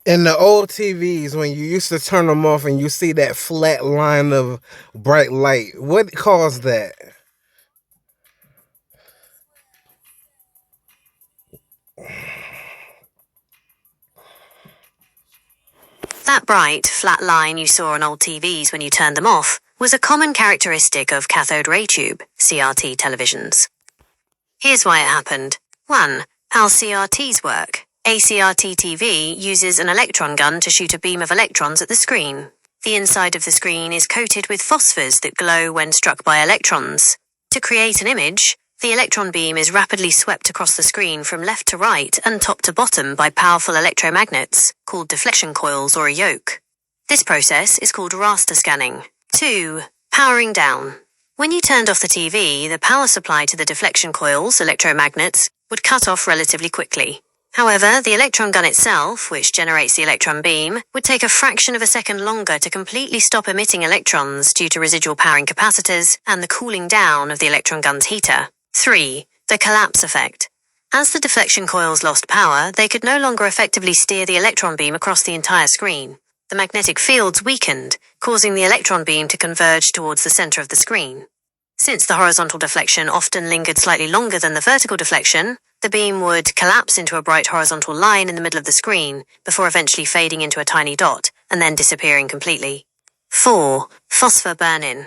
In the old TVs, when you used to turn them off and you see that flat line of bright light, what caused that? That bright, flat line you saw on old TVs when you turned them off was a common characteristic of cathode ray tube, CRT televisions. Here's why it happened. 1. How CRTs work. A CRT TV uses an electron gun to shoot a beam of electrons at the screen. The inside of the screen is coated with phosphors that glow when struck by electrons. To create an image, the electron beam is rapidly swept across the screen from left to right and top to bottom by powerful electromagnets, called deflection coils or a yoke. This process is called raster scanning. 2. Powering down. When you turned off the TV, the power supply to the deflection coils, electromagnets, would cut off relatively quickly. However, the electron gun itself, which generates the electron beam, would take a fraction of a second longer to completely stop emitting electrons due to residual powering capacitors and the cooling down of the electron gun's heater. 3. The collapse effect. As the deflection coils lost power, they could no longer effectively steer the electron beam across the entire screen. The magnetic fields weakened, causing the electron beam to converge towards the center of the screen. Since the horizontal deflection often lingered slightly longer than the vertical deflection, the beam would collapse into a bright horizontal line in the middle of the screen, before eventually fading into a tiny dot, and then disappearing completely. 4. Phosphor burn-in.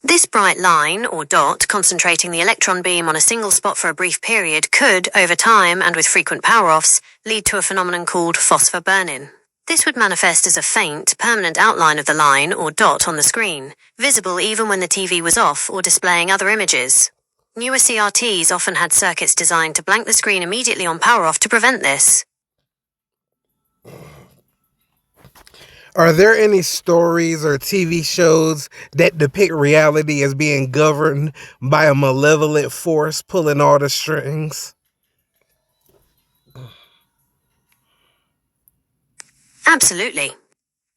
This bright line, or dot, concentrating the electron beam on a single spot for a brief period could, over time and with frequent power-offs, lead to a phenomenon called phosphor burn-in. This would manifest as a faint, permanent outline of the line, or dot, on the screen, visible even when the TV was off or displaying other images. Newer CRTs often had circuits designed to blank the screen immediately on power-off to prevent this. Are there any stories or TV shows that depict reality as being governed by a malevolent force pulling all the strings? Absolutely.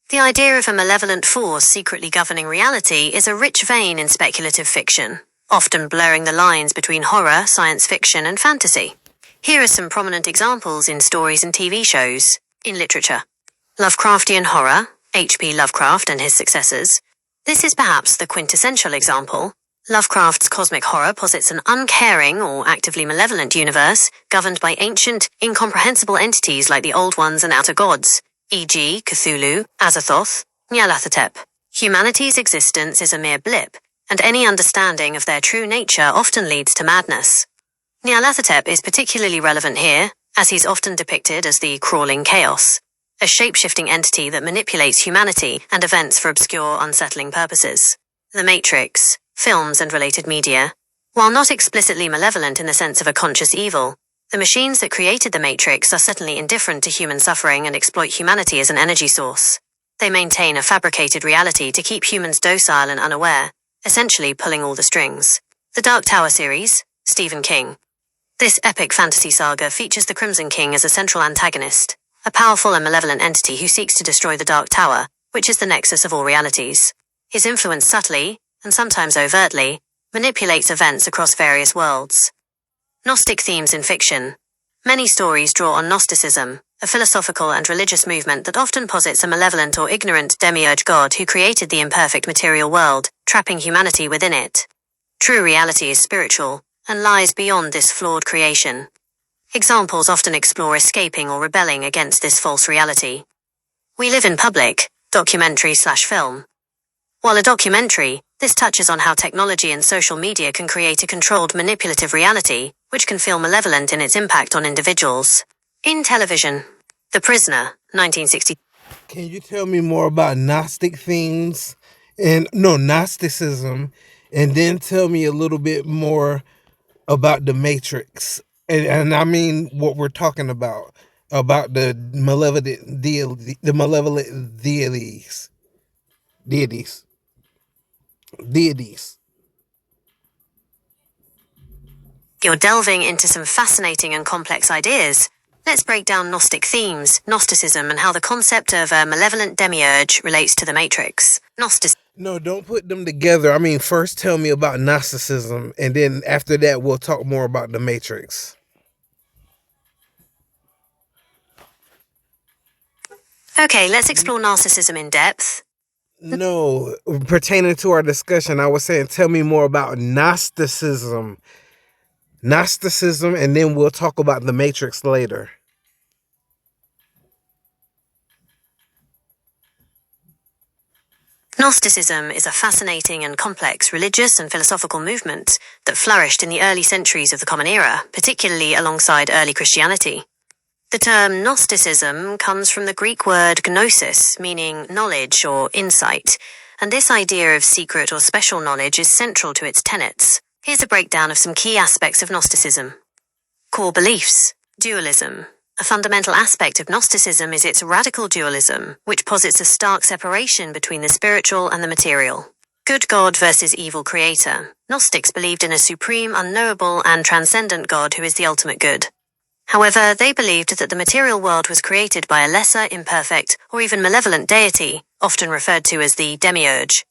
The idea of a malevolent force secretly governing reality is a rich vein in speculative fiction, often blurring the lines between horror, science fiction, and fantasy. Here are some prominent examples in stories and TV shows. In literature, Lovecraftian horror, H.P. Lovecraft and his successors. This is perhaps the quintessential example. Lovecraft's cosmic horror posits an uncaring or actively malevolent universe governed by ancient, incomprehensible entities like the Old Ones and Outer Gods, e.g. Cthulhu, Azathoth, Nyarlathotep. Humanity's existence is a mere blip, and any understanding of their true nature often leads to madness. Nyarlathotep is particularly relevant here, as he's often depicted as the crawling chaos, a shape-shifting entity that manipulates humanity and events for obscure, unsettling purposes. The Matrix, films and related media. While not explicitly malevolent in the sense of a conscious evil, the machines that created the Matrix are certainly indifferent to human suffering and exploit humanity as an energy source. They maintain a fabricated reality to keep humans docile and unaware, essentially pulling all the strings. The Dark Tower series, Stephen King. This epic fantasy saga features the Crimson King as a central antagonist, a powerful and malevolent entity who seeks to destroy the Dark Tower, which is the nexus of all realities. His influence subtly, and sometimes overtly, manipulates events across various worlds. Gnostic themes in fiction. Many stories draw on Gnosticism, a philosophical and religious movement that often posits a malevolent or ignorant demiurge god who created the imperfect material world, trapping humanity within it. True reality is spiritual, and lies beyond this flawed creation. Examples often explore escaping or rebelling against this false reality. We Live in Public, documentary/film. While a documentary, this touches on how technology and social media can create a controlled, manipulative reality, which can feel malevolent in its impact on individuals. In television, The Prisoner, 1960. Can you tell me more about Gnosticism, and then tell me a little bit more about the Matrix, and I mean what we're talking about the malevolent deities. You're delving into some fascinating and complex ideas. Let's break down Gnostic themes, Gnosticism, and how the concept of a malevolent demiurge relates to the Matrix. No, don't put them together. I mean, first tell me about Gnosticism, and then after that, we'll talk more about the Matrix. Okay, let's explore narcissism in depth. No, pertaining to our discussion, I was saying, tell me more about Gnosticism. Gnosticism, and then we'll talk about the Matrix later. Gnosticism is a fascinating and complex religious and philosophical movement that flourished in the early centuries of the Common Era, particularly alongside early Christianity. The term Gnosticism comes from the Greek word gnosis, meaning knowledge or insight, and this idea of secret or special knowledge is central to its tenets. Here's a breakdown of some key aspects of Gnosticism. Core beliefs. Dualism. A fundamental aspect of Gnosticism is its radical dualism, which posits a stark separation between the spiritual and the material. Good God versus evil creator. Gnostics believed in a supreme, unknowable, and transcendent God who is the ultimate good. However, they believed that the material world was created by a lesser, imperfect, or even malevolent deity, often referred to as the demiurge.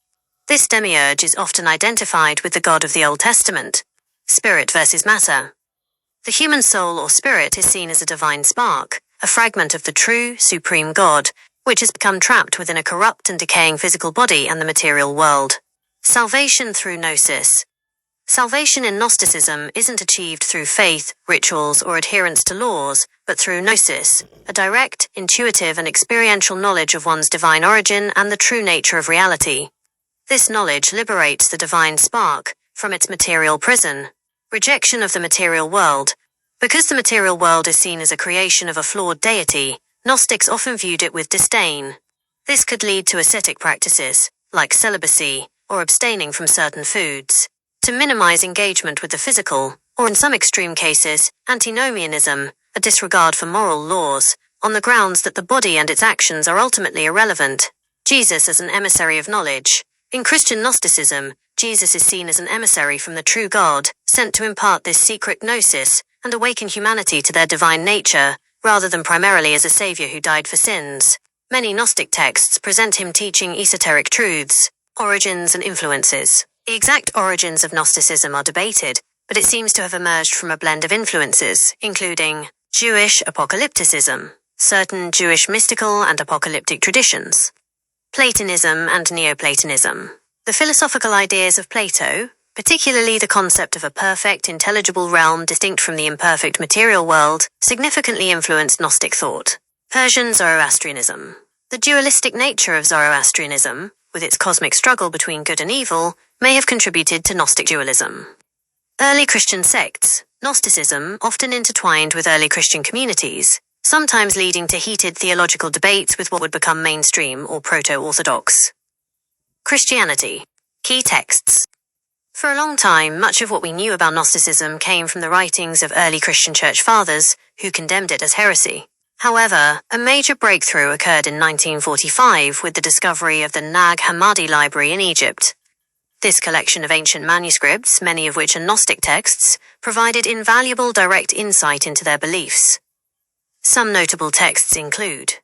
This demiurge is often identified with the God of the Old Testament. Spirit versus matter. The human soul or spirit is seen as a divine spark, a fragment of the true, supreme God, which has become trapped within a corrupt and decaying physical body and the material world. Salvation through gnosis. Salvation in Gnosticism isn't achieved through faith, rituals, or adherence to laws, but through gnosis, a direct, intuitive, and experiential knowledge of one's divine origin and the true nature of reality. This knowledge liberates the divine spark from its material prison. Rejection of the material world. Because the material world is seen as a creation of a flawed deity, Gnostics often viewed it with disdain. This could lead to ascetic practices, like celibacy, or abstaining from certain foods, to minimize engagement with the physical, or in some extreme cases, antinomianism, a disregard for moral laws, on the grounds that the body and its actions are ultimately irrelevant. Jesus as an emissary of knowledge. In Christian Gnosticism, Jesus is seen as an emissary from the true God, sent to impart this secret gnosis and awaken humanity to their divine nature, rather than primarily as a savior who died for sins. Many Gnostic texts present him teaching esoteric truths, origins and influences. The exact origins of Gnosticism are debated, but it seems to have emerged from a blend of influences, including Jewish apocalypticism, certain Jewish mystical and apocalyptic traditions, Platonism and Neoplatonism. The philosophical ideas of Plato, particularly the concept of a perfect, intelligible realm distinct from the imperfect material world, significantly influenced Gnostic thought. Persian Zoroastrianism. The dualistic nature of Zoroastrianism, with its cosmic struggle between good and evil, may have contributed to Gnostic dualism. Early Christian sects. Gnosticism often intertwined with early Christian communities, sometimes leading to heated theological debates with what would become mainstream or proto-Orthodox. Christianity. Key texts. For a long time, much of what we knew about Gnosticism came from the writings of early Christian church fathers, who condemned it as heresy. However, a major breakthrough occurred in 1945 with the discovery of the Nag Hammadi Library in Egypt. This collection of ancient manuscripts, many of which are Gnostic texts, provided invaluable direct insight into their beliefs. Some notable texts include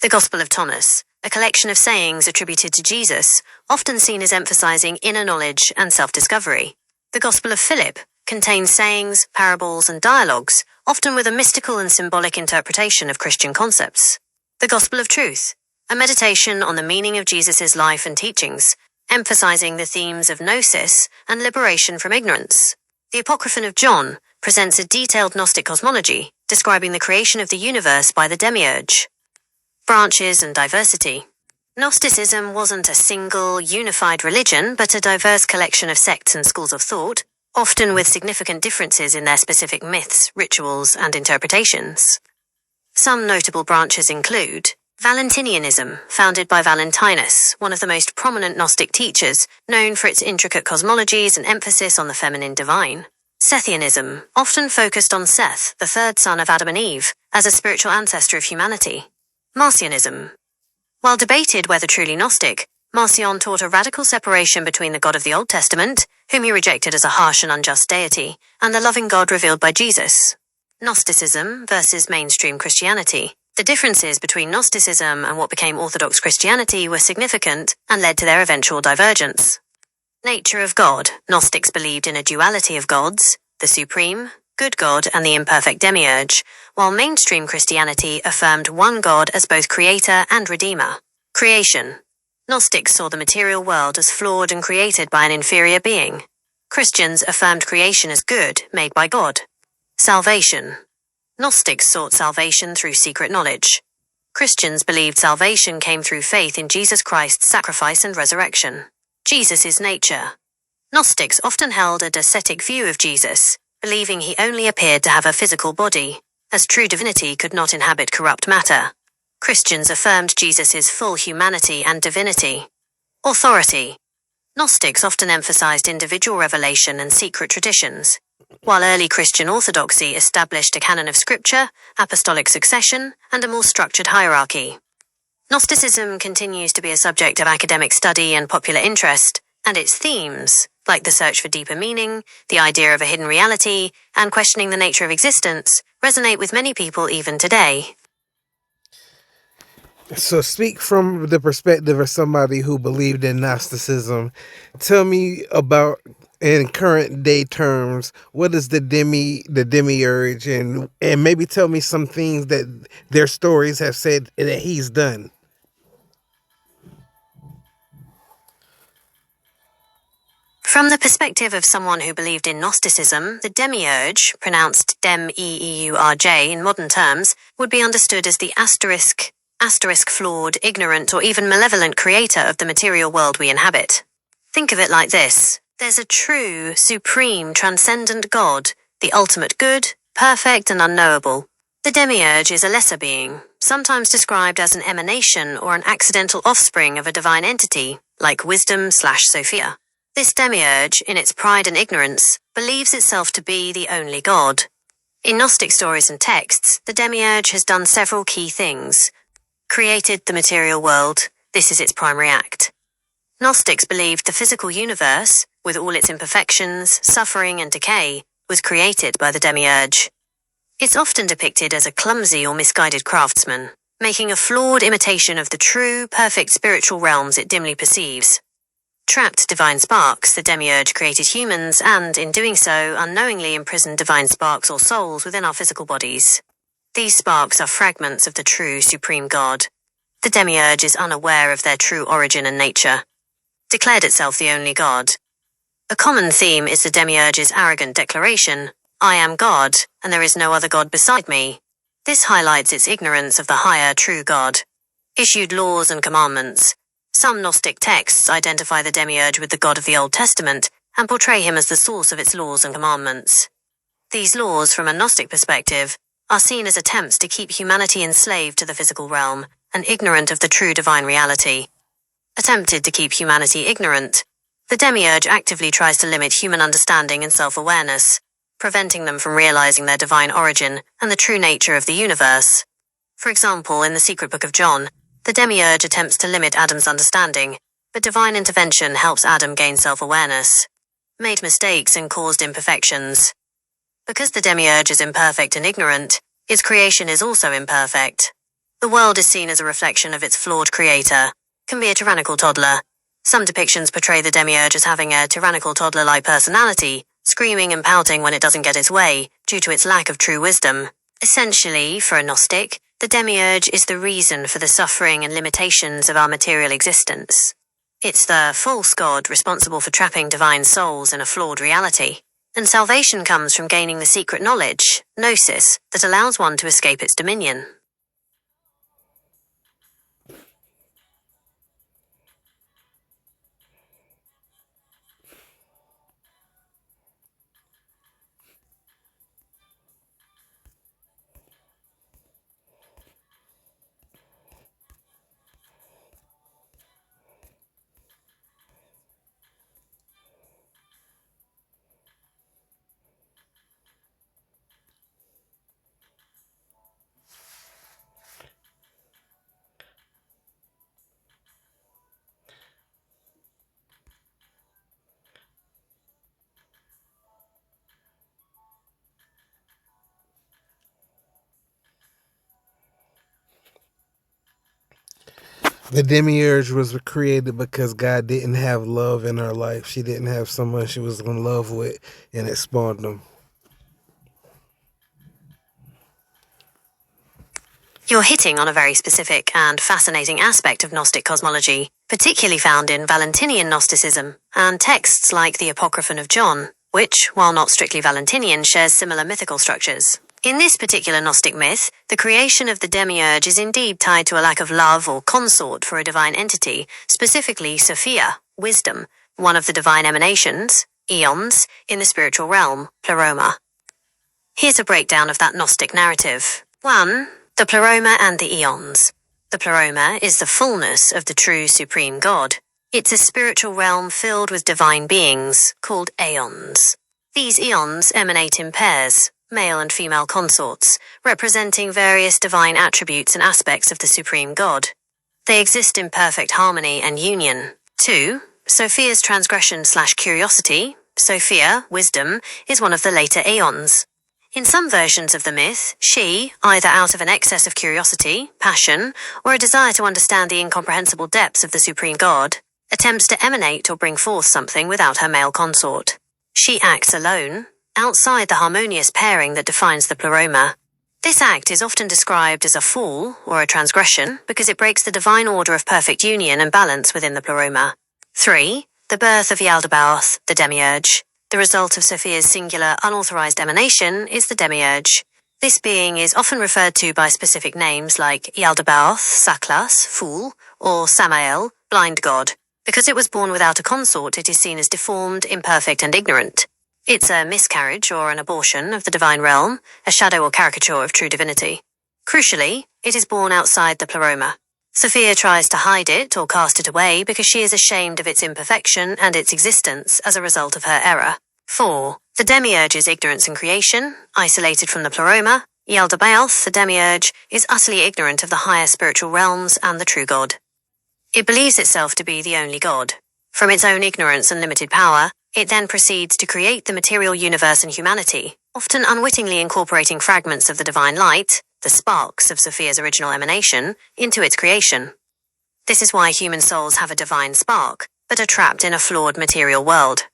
the Gospel of Thomas, a collection of sayings attributed to Jesus, often seen as emphasizing inner knowledge and self-discovery. The Gospel of Philip contains sayings, parables, and dialogues, often with a mystical and symbolic interpretation of Christian concepts. The Gospel of Truth, a meditation on the meaning of Jesus' life and teachings, emphasizing the themes of gnosis and liberation from ignorance. The Apocryphon of John presents a detailed Gnostic cosmology, describing the creation of the universe by the demiurge. Branches and diversity. Gnosticism wasn't a single, unified religion, but a diverse collection of sects and schools of thought, often with significant differences in their specific myths, rituals, and interpretations. Some notable branches include Valentinianism, founded by Valentinus, one of the most prominent Gnostic teachers, known for its intricate cosmologies and emphasis on the feminine divine. Sethianism, often focused on Seth, the third son of Adam and Eve, as a spiritual ancestor of humanity. Marcionism. While debated whether truly Gnostic, Marcion taught a radical separation between the God of the Old Testament, whom he rejected as a harsh and unjust deity, and the loving God revealed by Jesus. Gnosticism versus mainstream Christianity. The differences between Gnosticism and what became Orthodox Christianity were significant and led to their eventual divergence. Nature of God. Gnostics believed in a duality of gods, the supreme, good God, and the imperfect demiurge, while mainstream Christianity affirmed one God as both creator and redeemer. Creation. Gnostics saw the material world as flawed and created by an inferior being. Christians affirmed creation as good, made by God. Salvation. Gnostics sought salvation through secret knowledge. Christians believed salvation came through faith in Jesus Christ's sacrifice and resurrection. Jesus' nature. Gnostics often held a docetic view of Jesus, believing he only appeared to have a physical body, as true divinity could not inhabit corrupt matter. Christians affirmed Jesus' full humanity and divinity. Authority. Gnostics often emphasized individual revelation and secret traditions, while early Christian orthodoxy established a canon of scripture, apostolic succession, and a more structured hierarchy. Gnosticism continues to be a subject of academic study and popular interest, and its themes, like the search for deeper meaning, the idea of a hidden reality, and questioning the nature of existence, resonate with many people even today. So speak from the perspective of somebody who believed in Gnosticism. Tell me about, in current day terms, what is the demiurge, and maybe tell me some things that their stories have said that he's done. From the perspective of someone who believed in Gnosticism, the demiurge, pronounced dem-e-e-u-r-j in modern terms, would be understood as the asterisk flawed, ignorant, or even malevolent creator of the material world we inhabit. Think of it like this. There's a true, supreme, transcendent God, the ultimate good, perfect, and unknowable. The demiurge is a lesser being, sometimes described as an emanation or an accidental offspring of a divine entity, like wisdom/Sophia. This demiurge, in its pride and ignorance, believes itself to be the only God. In Gnostic stories and texts, the demiurge has done several key things. Created the material world, this is its primary act. Gnostics believed the physical universe, with all its imperfections, suffering, and decay, was created by the demiurge. It's often depicted as a clumsy or misguided craftsman, making a flawed imitation of the true, perfect spiritual realms it dimly perceives. Trapped divine sparks, the demiurge created humans and, in doing so, unknowingly imprisoned divine sparks or souls within our physical bodies. These sparks are fragments of the true, supreme God. The demiurge is unaware of their true origin and nature. Declared itself the only God. A common theme is the demiurge's arrogant declaration, I am God, and there is no other God beside me. This highlights its ignorance of the higher, true God. Issued laws and commandments. Some Gnostic texts identify the demiurge with the God of the Old Testament and portray him as the source of its laws and commandments. These laws, from a Gnostic perspective, are seen as attempts to keep humanity enslaved to the physical realm and ignorant of the true divine reality. Attempted to keep humanity ignorant, the demiurge actively tries to limit human understanding and self-awareness, preventing them from realizing their divine origin and the true nature of the universe. For example, in the Secret Book of John, the demiurge attempts to limit Adam's understanding, but divine intervention helps Adam gain self-awareness. Made mistakes and caused imperfections. Because the demiurge is imperfect and ignorant, its creation is also imperfect. The world is seen as a reflection of its flawed creator, can be a tyrannical toddler. Some depictions portray the demiurge as having a tyrannical toddler-like personality, screaming and pouting when it doesn't get its way, due to its lack of true wisdom. Essentially, for a Gnostic, the demiurge is the reason for the suffering and limitations of our material existence. It's the false god responsible for trapping divine souls in a flawed reality. And salvation comes from gaining the secret knowledge, gnosis, that allows one to escape its dominion. The demiurge was created because God didn't have love in her life. She didn't have someone she was in love with, and it spawned them. You're hitting on a very specific and fascinating aspect of Gnostic cosmology, particularly found in Valentinian Gnosticism and texts like the Apocryphon of John, which, while not strictly Valentinian, shares similar mythical structures. In this particular Gnostic myth, the creation of the demiurge is indeed tied to a lack of love or consort for a divine entity, specifically Sophia, wisdom, one of the divine emanations, eons, in the spiritual realm, pleroma. Here's a breakdown of that Gnostic narrative. 1. The pleroma and the eons. The pleroma is the fullness of the true supreme God. It's a spiritual realm filled with divine beings, called aeons. These eons emanate in pairs, male and female consorts, representing various divine attributes and aspects of the supreme God. They exist in perfect harmony and union. 2. Sophia's transgression/curiosity. Sophia, wisdom, is one of the later aeons. In some versions of the myth, she, either out of an excess of curiosity, passion, or a desire to understand the incomprehensible depths of the supreme God, attempts to emanate or bring forth something without her male consort. She acts alone, outside the harmonious pairing that defines the pleroma. This act is often described as a fall, or a transgression, because it breaks the divine order of perfect union and balance within the pleroma. 3. The birth of Yaldabaoth, the demiurge. The result of Sophia's singular, unauthorized emanation is the demiurge. This being is often referred to by specific names like Yaldabaoth, Saklas, fool, or Samael, blind god. Because it was born without a consort, it is seen as deformed, imperfect, and ignorant. It's a miscarriage or an abortion of the divine realm, a shadow or caricature of true divinity. Crucially, it is born outside the pleroma. Sophia tries to hide it or cast it away because she is ashamed of its imperfection and its existence as a result of her error. 4. The demiurge's ignorance in creation, isolated from the pleroma, Yaldabaoth, the demiurge, is utterly ignorant of the higher spiritual realms and the true God. It believes itself to be the only God. From its own ignorance and limited power, it then proceeds to create the material universe and humanity, often unwittingly incorporating fragments of the divine light, the sparks of Sophia's original emanation, into its creation. This is why human souls have a divine spark, but are trapped in a flawed material world.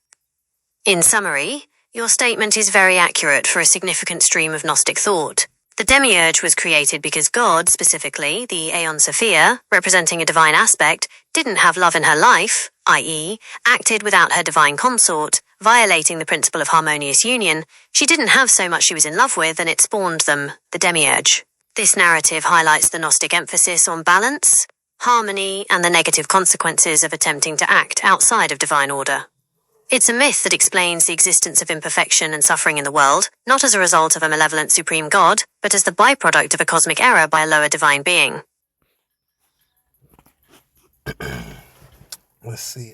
In summary, your statement is very accurate for a significant stream of Gnostic thought. The demiurge was created because God, specifically the Aeon Sophia, representing a divine aspect, didn't have love in her life, i.e., acted without her divine consort, violating the principle of harmonious union. She didn't have so much she was in love with, and it spawned them, the demiurge. This narrative highlights the Gnostic emphasis on balance, harmony, and the negative consequences of attempting to act outside of divine order. It's a myth that explains the existence of imperfection and suffering in the world, not as a result of a malevolent supreme God, but as the byproduct of a cosmic error by a lower divine being. Let's see.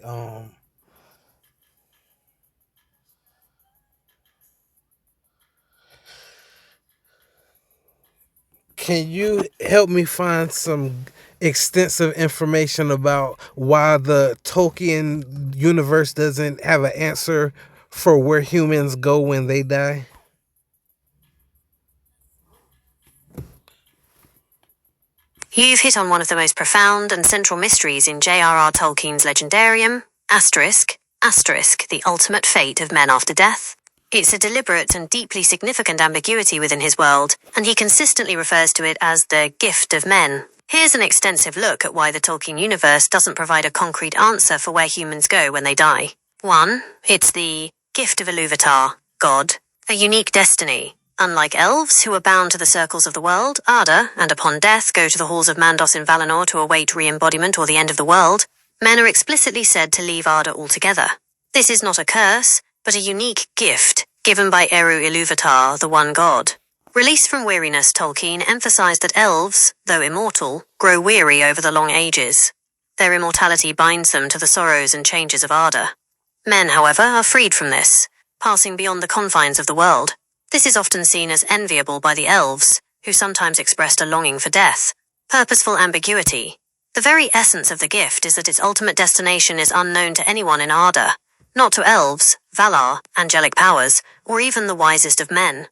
Can you help me find some extensive information about why the Tolkien universe doesn't have an answer for where humans go when they die? You've hit on one of the most profound and central mysteries in J.R.R. Tolkien's Legendarium, the ultimate fate of men after death. It's a deliberate and deeply significant ambiguity within his world, and he consistently refers to it as the gift of men. Here's an extensive look at why the Tolkien universe doesn't provide a concrete answer for where humans go when they die. 1. It's the gift of Iluvatar, God, a unique destiny. Unlike elves, who are bound to the circles of the world, Arda, and upon death go to the halls of Mandos in Valinor to await re-embodiment or the end of the world, men are explicitly said to leave Arda altogether. This is not a curse, but a unique gift given by Eru Iluvatar, the one God. Released from weariness, Tolkien emphasized that elves, though immortal, grow weary over the long ages. Their immortality binds them to the sorrows and changes of Arda. Men, however, are freed from this, passing beyond the confines of the world. This is often seen as enviable by the elves, who sometimes expressed a longing for death. Purposeful ambiguity. The very essence of the gift is that its ultimate destination is unknown to anyone in Arda, not to elves, Valar, angelic powers, or even the wisest of men.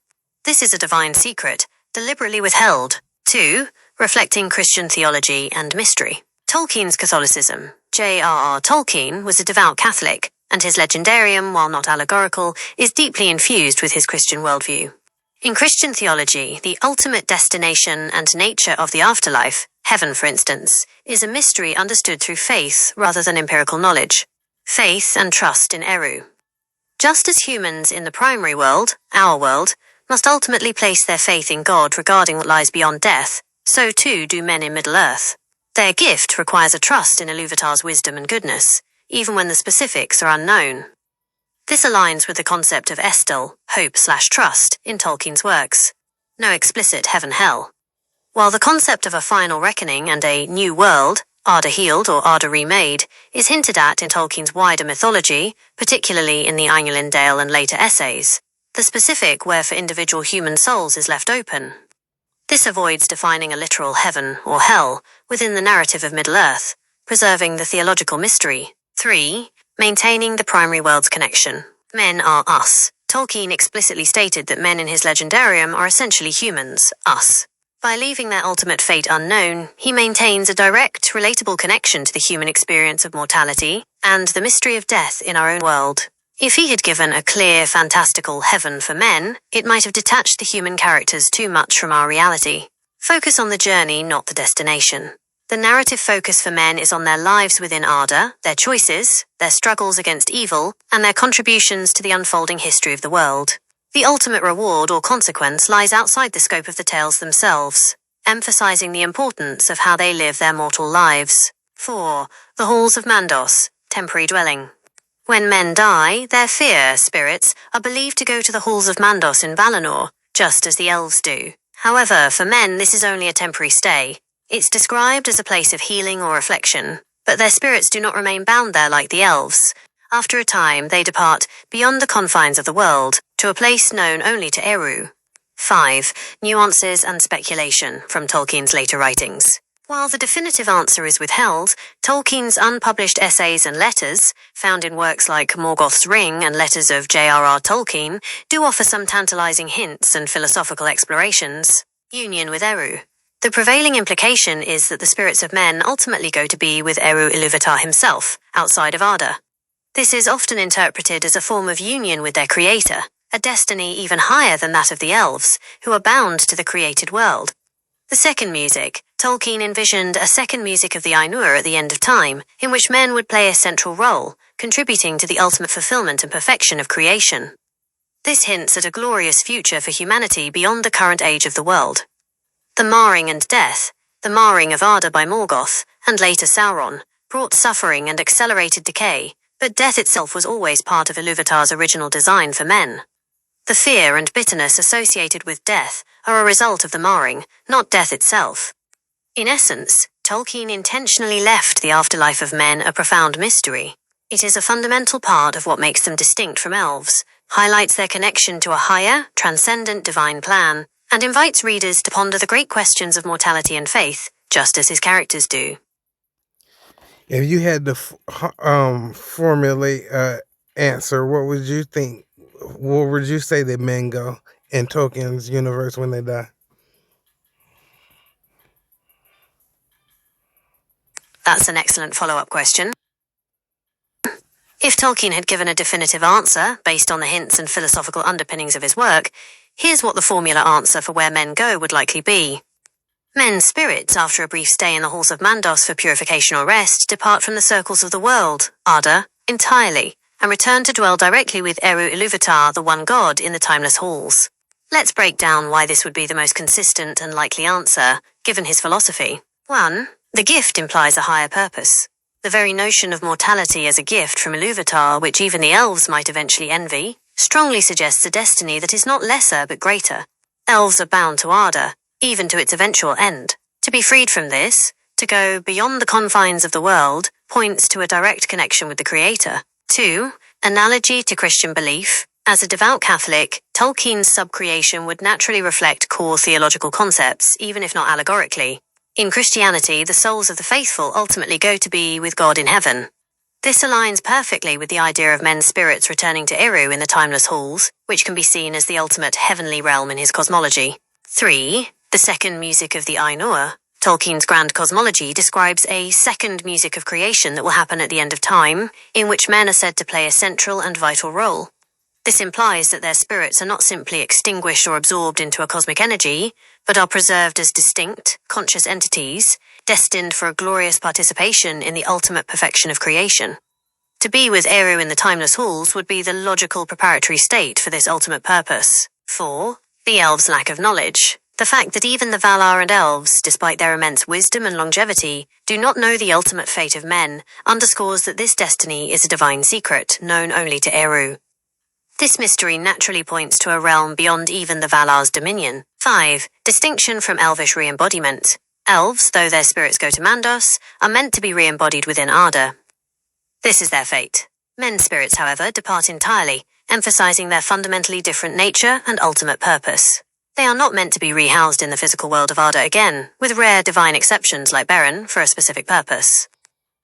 This is a divine secret, deliberately withheld. 2. Reflecting Christian theology and mystery. Tolkien's Catholicism. J.R.R. Tolkien was a devout Catholic, and his Legendarium, while not allegorical, is deeply infused with his Christian worldview. In Christian theology, the ultimate destination and nature of the afterlife, heaven for instance, is a mystery understood through faith rather than empirical knowledge. Faith and trust in Eru. Just as humans in the primary world, our world, must ultimately place their faith in God regarding what lies beyond death, so too do men in Middle-earth. Their gift requires a trust in Iluvatar's wisdom and goodness, even when the specifics are unknown. This aligns with the concept of Estel, hope/trust, in Tolkien's works. No explicit heaven-hell. While the concept of a final reckoning and a new world, Arda healed or Arda remade, is hinted at in Tolkien's wider mythology, particularly in the Ainulindale and later essays, the specific where for individual human souls is left open. This avoids defining a literal heaven or hell within the narrative of Middle-earth, preserving the theological mystery. 3. Maintaining the primary world's connection. Men are us. Tolkien explicitly stated that men in his legendarium are essentially humans, us. By leaving their ultimate fate unknown, he maintains a direct, relatable connection to the human experience of mortality and the mystery of death in our own world. If he had given a clear, fantastical heaven for men, it might have detached the human characters too much from our reality. Focus on the journey, not the destination. The narrative focus for men is on their lives within Arda, their choices, their struggles against evil, and their contributions to the unfolding history of the world. The ultimate reward or consequence lies outside the scope of the tales themselves, emphasizing the importance of how they live their mortal lives. 4. The Halls of Mandos, temporary dwelling. When men die, their fear spirits are believed to go to the Halls of Mandos in Valinor, just as the elves do. However, for men this is only a temporary stay. It's described as a place of healing or reflection, but their spirits do not remain bound there like the elves. After a time, they depart beyond the confines of the world to a place known only to Eru. 5. Nuances and speculation from Tolkien's later writings. While the definitive answer is withheld, Tolkien's unpublished essays and letters, found in works like Morgoth's Ring and letters of J.R.R. Tolkien, do offer some tantalizing hints and philosophical explorations. Union with Eru. The prevailing implication is that the spirits of men ultimately go to be with Eru Iluvatar himself, outside of Arda. This is often interpreted as a form of union with their creator, a destiny even higher than that of the elves, who are bound to the created world. The second music. Tolkien envisioned a second music of the Ainur at the end of time, in which men would play a central role, contributing to the ultimate fulfillment and perfection of creation. This hints at a glorious future for humanity beyond the current age of the world. The marring and death, the marring of Arda by Morgoth, and later Sauron, brought suffering and accelerated decay, but death itself was always part of Iluvatar's original design for men. The fear and bitterness associated with death are a result of the marring, not death itself. In essence, Tolkien intentionally left the afterlife of men a profound mystery. It is a fundamental part of what makes them distinct from elves, highlights their connection to a higher, transcendent divine plan, and invites readers to ponder the great questions of mortality and faith, just as his characters do. If you had to formulate an answer, what would you think? Where would you say that men go in Tolkien's universe when they die? That's an excellent follow-up question. If Tolkien had given a definitive answer, based on the hints and philosophical underpinnings of his work, here's what the formula answer for where men go would likely be. Men's spirits, after a brief stay in the halls of Mandos for purification or rest, depart from the circles of the world, Arda, entirely, and return to dwell directly with Eru Iluvatar, the one god, in the timeless halls. Let's break down why this would be the most consistent and likely answer, given his philosophy. 1. The gift implies a higher purpose. The very notion of mortality as a gift from Iluvatar, which even the elves might eventually envy, strongly suggests a destiny that is not lesser but greater. Elves are bound to Arda, even to its eventual end. To be freed from this, to go beyond the confines of the world, points to a direct connection with the Creator. 2. Analogy to Christian belief. As a devout Catholic, Tolkien's subcreation would naturally reflect core theological concepts, even if not allegorically. In Christianity, the souls of the faithful ultimately go to be with God in heaven. This aligns perfectly with the idea of men's spirits returning to Eru in the timeless halls, which can be seen as the ultimate heavenly realm in his cosmology. 3. The second music of the Ainur. Tolkien's grand cosmology describes a second music of creation that will happen at the end of time, in which men are said to play a central and vital role. This implies that their spirits are not simply extinguished or absorbed into a cosmic energy, but are preserved as distinct, conscious entities, destined for a glorious participation in the ultimate perfection of creation. To be with Eru in the timeless halls would be the logical preparatory state for this ultimate purpose. 4. The elves' lack of knowledge. The fact that even the Valar and elves, despite their immense wisdom and longevity, do not know the ultimate fate of men, underscores that this destiny is a divine secret, known only to Eru. This mystery naturally points to a realm beyond even the Valar's dominion. 5. Distinction from elvish re-embodiment. Elves, though their spirits go to Mandos, are meant to be re-embodied within Arda. This is their fate. Men's spirits, however, depart entirely, emphasizing their fundamentally different nature and ultimate purpose. They are not meant to be rehoused in the physical world of Arda again, with rare divine exceptions like Beren, for a specific purpose.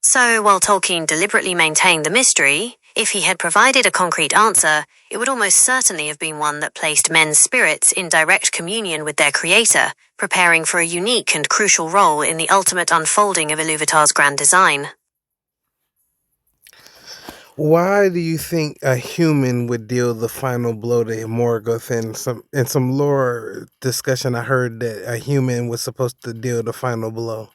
So, while Tolkien deliberately maintained the mystery, if he had provided a concrete answer, it would almost certainly have been one that placed men's spirits in direct communion with their creator, preparing for a unique and crucial role in the ultimate unfolding of Ilúvatar's grand design. Why do you think a human would deal the final blow to Morgoth? In some lore discussion, I heard that a human was supposed to deal the final blow.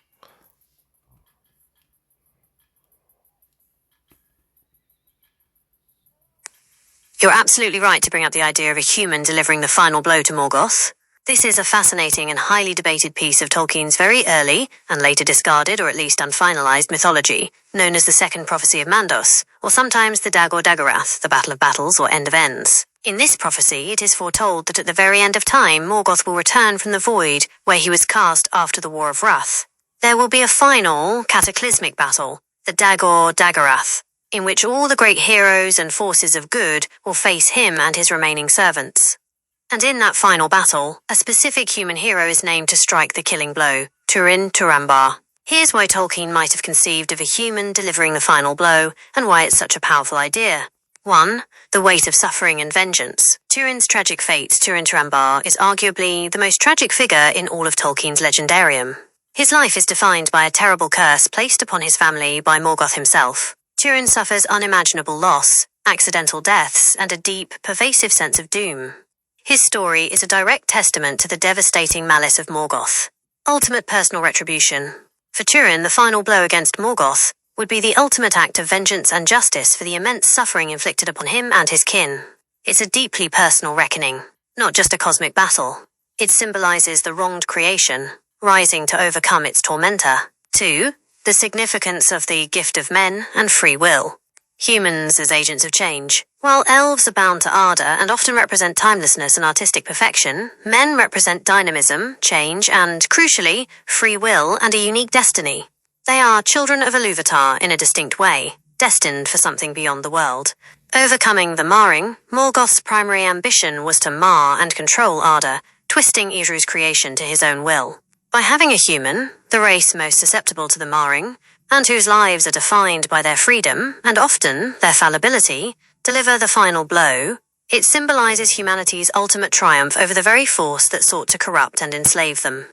You're absolutely right to bring up the idea of a human delivering the final blow to Morgoth. This is a fascinating and highly debated piece of Tolkien's very early, and later discarded or at least unfinalized mythology, known as the Second Prophecy of Mandos, or sometimes the Dagor-Dagorath, the Battle of Battles or End of Ends. In this prophecy, it is foretold that at the very end of time, Morgoth will return from the void where he was cast after the War of Wrath. There will be a final, cataclysmic battle, the Dagor-Dagorath, in which all the great heroes and forces of good will face him and his remaining servants. And in that final battle, a specific human hero is named to strike the killing blow, Turin Turambar. Here's why Tolkien might have conceived of a human delivering the final blow, and why it's such a powerful idea. 1. The weight of suffering and vengeance. Turin's tragic fate, Turin Turambar, is arguably the most tragic figure in all of Tolkien's legendarium. His life is defined by a terrible curse placed upon his family by Morgoth himself. Turin suffers unimaginable loss, accidental deaths, and a deep, pervasive sense of doom. His story is a direct testament to the devastating malice of Morgoth. Ultimate personal retribution. For Turin, the final blow against Morgoth would be the ultimate act of vengeance and justice for the immense suffering inflicted upon him and his kin. It's a deeply personal reckoning, not just a cosmic battle. It symbolizes the wronged creation, rising to overcome its tormentor. 2. The significance of the gift of men and free will. Humans as agents of change. While elves are bound to ardor and often represent timelessness and artistic perfection, men represent dynamism, change, and, crucially, free will and a unique destiny. They are children of Ilúvatar in a distinct way, destined for something beyond the world. Overcoming the marring, Morgoth's primary ambition was to mar and control Arda, twisting Idru's creation to his own will. By having a human, the race most susceptible to the marring, and whose lives are defined by their freedom, and often their fallibility, deliver the final blow, it symbolizes humanity's ultimate triumph over the very force that sought to corrupt and enslave them.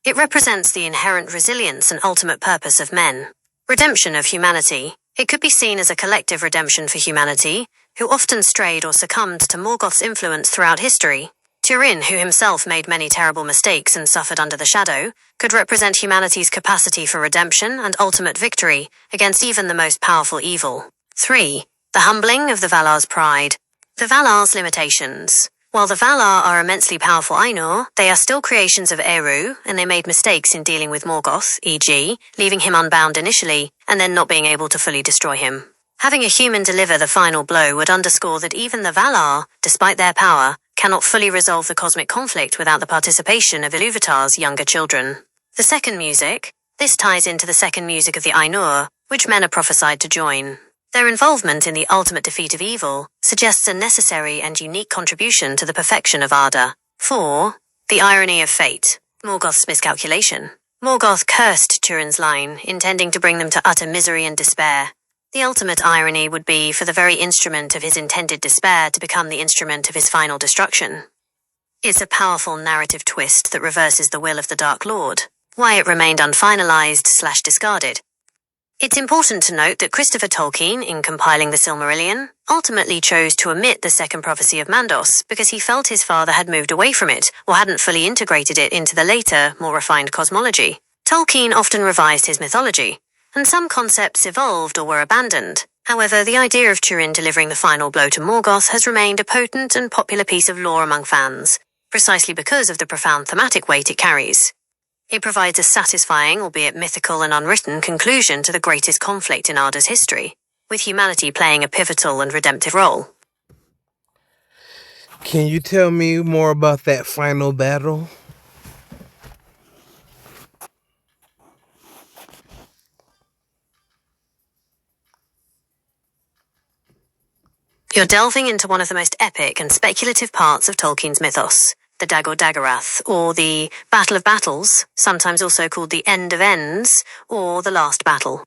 It represents the inherent resilience and ultimate purpose of men. Redemption of humanity. It could be seen as a collective redemption for humanity, who often strayed or succumbed to Morgoth's influence throughout history. Turin, who himself made many terrible mistakes and suffered under the shadow, could represent humanity's capacity for redemption and ultimate victory against even the most powerful evil. 3. The humbling of the Valar's pride. The Valar's limitations. While the Valar are immensely powerful Ainur, they are still creations of Eru, and they made mistakes in dealing with Morgoth, e.g., leaving him unbound initially, and then not being able to fully destroy him. Having a human deliver the final blow would underscore that even the Valar, despite their power, cannot fully resolve the cosmic conflict without the participation of Ilúvatar's younger children. The second music. This ties into the second music of the Ainur, which men are prophesied to join. Their involvement in the ultimate defeat of evil suggests a necessary and unique contribution to the perfection of Arda. 4. The irony of fate. Morgoth's miscalculation. Morgoth cursed Turin's line, intending to bring them to utter misery and despair. The ultimate irony would be for the very instrument of his intended despair to become the instrument of his final destruction. It's a powerful narrative twist that reverses the will of the Dark Lord, why it remained unfinalized/discarded. It's important to note that Christopher Tolkien, in compiling the Silmarillion, ultimately chose to omit the second prophecy of Mandos because he felt his father had moved away from it or hadn't fully integrated it into the later, more refined cosmology. Tolkien often revised his mythology, and some concepts evolved or were abandoned. However, the idea of Turin delivering the final blow to Morgoth has remained a potent and popular piece of lore among fans, precisely because of the profound thematic weight it carries. It provides a satisfying, albeit mythical and unwritten, conclusion to the greatest conflict in Arda's history, with humanity playing a pivotal and redemptive role. Can you tell me more about that final battle? You're delving into one of the most epic and speculative parts of Tolkien's mythos, the Dagor-Dagorath, or the Battle of Battles, sometimes also called the End of Ends, or the Last Battle.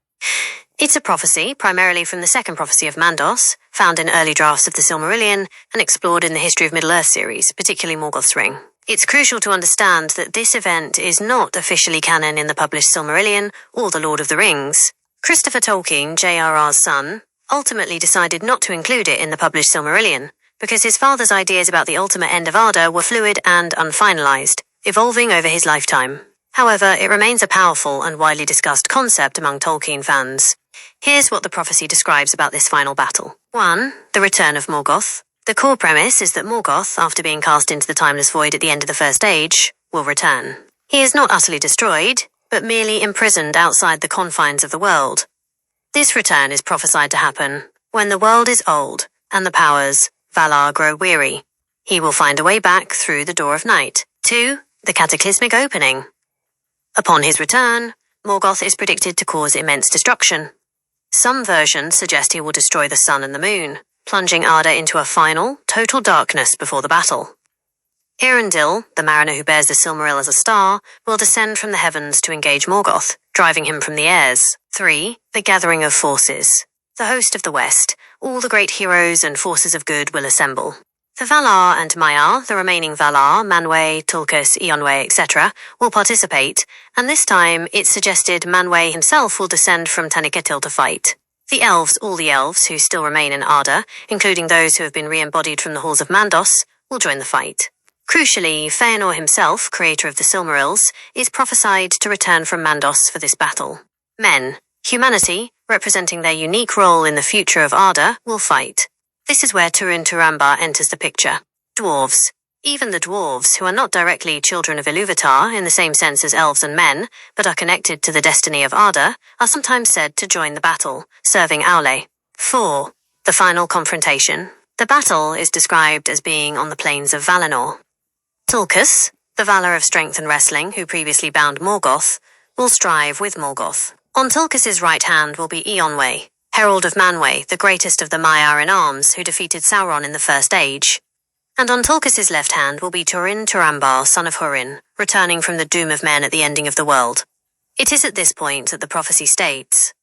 It's a prophecy, primarily from the second prophecy of Mandos, found in early drafts of the Silmarillion and explored in the History of Middle-earth series, particularly Morgoth's Ring. It's crucial to understand that this event is not officially canon in the published Silmarillion or the Lord of the Rings. Christopher Tolkien, J.R.R.'s son, ultimately decided not to include it in the published Silmarillion, because his father's ideas about the ultimate end of Arda were fluid and unfinalized, evolving over his lifetime. However, it remains a powerful and widely discussed concept among Tolkien fans. Here's what the prophecy describes about this final battle. 1. The return of Morgoth. The core premise is that Morgoth, after being cast into the timeless void at the end of the First Age, will return. He is not utterly destroyed, but merely imprisoned outside the confines of the world. This return is prophesied to happen when the world is old and the powers, Valar, grow weary. He will find a way back through the Door of Night. 2. The cataclysmic opening. Upon his return, Morgoth is predicted to cause immense destruction. Some versions suggest he will destroy the sun and the moon, plunging Arda into a final, total darkness before the battle. Eärendil, the mariner who bears the Silmaril as a star, will descend from the heavens to engage Morgoth, driving him from the airs. 3. The gathering of forces. The host of the West, all the great heroes and forces of good will assemble. The Valar and Maiar, the remaining Valar, Manwë, Tulkas, Eonwë, etc., will participate, and this time it's suggested Manwë himself will descend from Taniquetil to fight. The elves, all the elves who still remain in Arda, including those who have been re-embodied from the halls of Mandos, will join the fight. Crucially, Fëanor himself, creator of the Silmarils, is prophesied to return from Mandos for this battle. Men, humanity, representing their unique role in the future of Arda, will fight. This is where Turin Turambar enters the picture. Dwarves. Even the dwarves, who are not directly children of Ilúvatar in the same sense as elves and men, but are connected to the destiny of Arda, are sometimes said to join the battle, serving Aule. 4. The final confrontation. The battle is described as being on the plains of Valinor. Tulkas, the Valar of strength and wrestling who previously bound Morgoth, will strive with Morgoth. On Tulkas' right hand will be Eonwë, herald of Manwë, the greatest of the Maiar in arms who defeated Sauron in the First Age. And on Tulkas' left hand will be Turin Turambar, son of Hurin, returning from the doom of men at the ending of the world. It is at this point that the prophecy states,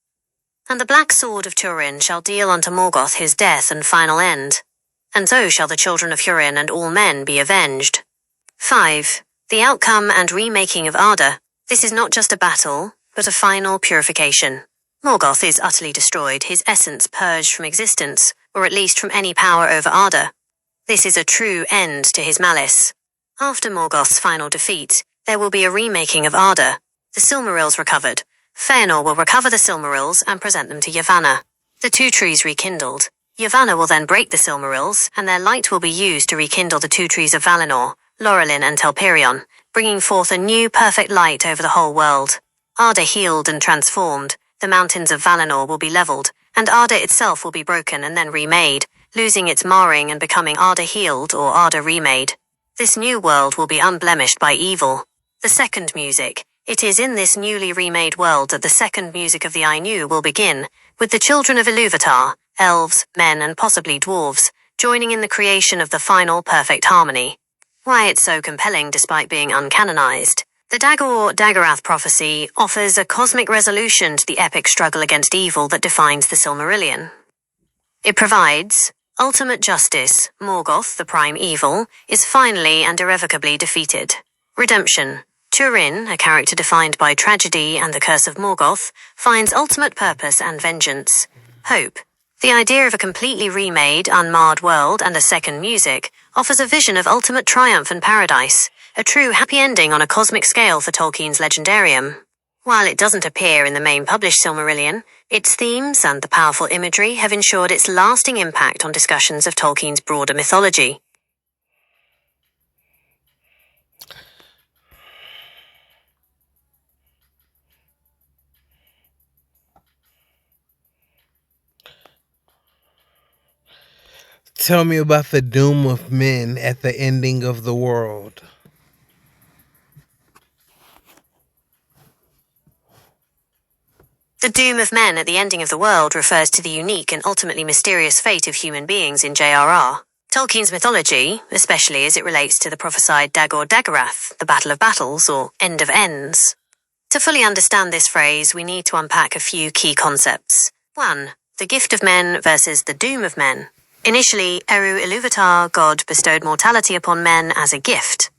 "And the black sword of Turin shall deal unto Morgoth his death and final end, and so shall the children of Hurin and all men be avenged." 5. The outcome and remaking of Arda. This is not just a battle, but a final purification. Morgoth is utterly destroyed, his essence purged from existence, or at least from any power over Arda. This is a true end to his malice. After Morgoth's final defeat, there will be a remaking of Arda. The Silmarils recovered. Fëanor will recover the Silmarils and present them to Yavanna. The two trees rekindled. Yavanna will then break the Silmarils, and their light will be used to rekindle the two trees of Valinor, Laurelin and Telperion, bringing forth a new perfect light over the whole world. Arda healed and transformed, the mountains of Valinor will be leveled, and Arda itself will be broken and then remade, losing its marring and becoming Arda healed or Arda remade. This new world will be unblemished by evil. The second music. It is in this newly remade world that the second music of the Ainu will begin, with the children of Ilúvatar, elves, men and possibly dwarves, joining in the creation of the final perfect harmony. Why it's so compelling despite being uncanonized. The Dagor-Dagorath prophecy offers a cosmic resolution to the epic struggle against evil that defines the Silmarillion. It provides ultimate justice. Morgoth, the prime evil, is finally and irrevocably defeated. Redemption. Turin, a character defined by tragedy and the curse of Morgoth, finds ultimate purpose and vengeance. Hope. The idea of a completely remade, unmarred world and a second music offers a vision of ultimate triumph and paradise, a true happy ending on a cosmic scale for Tolkien's legendarium. While it doesn't appear in the main published Silmarillion, its themes and the powerful imagery have ensured its lasting impact on discussions of Tolkien's broader mythology. Tell me about the doom of men at the ending of the world. The doom of men at the ending of the world refers to the unique and ultimately mysterious fate of human beings in J.R.R. Tolkien's mythology, especially as it relates to the prophesied Dagor-Dagorath, the Battle of Battles, or End of Ends. To fully understand this phrase, we need to unpack a few key concepts. 1. The gift of men versus the doom of men. Initially, Eru Ilúvatar, God, bestowed mortality upon men as a gift.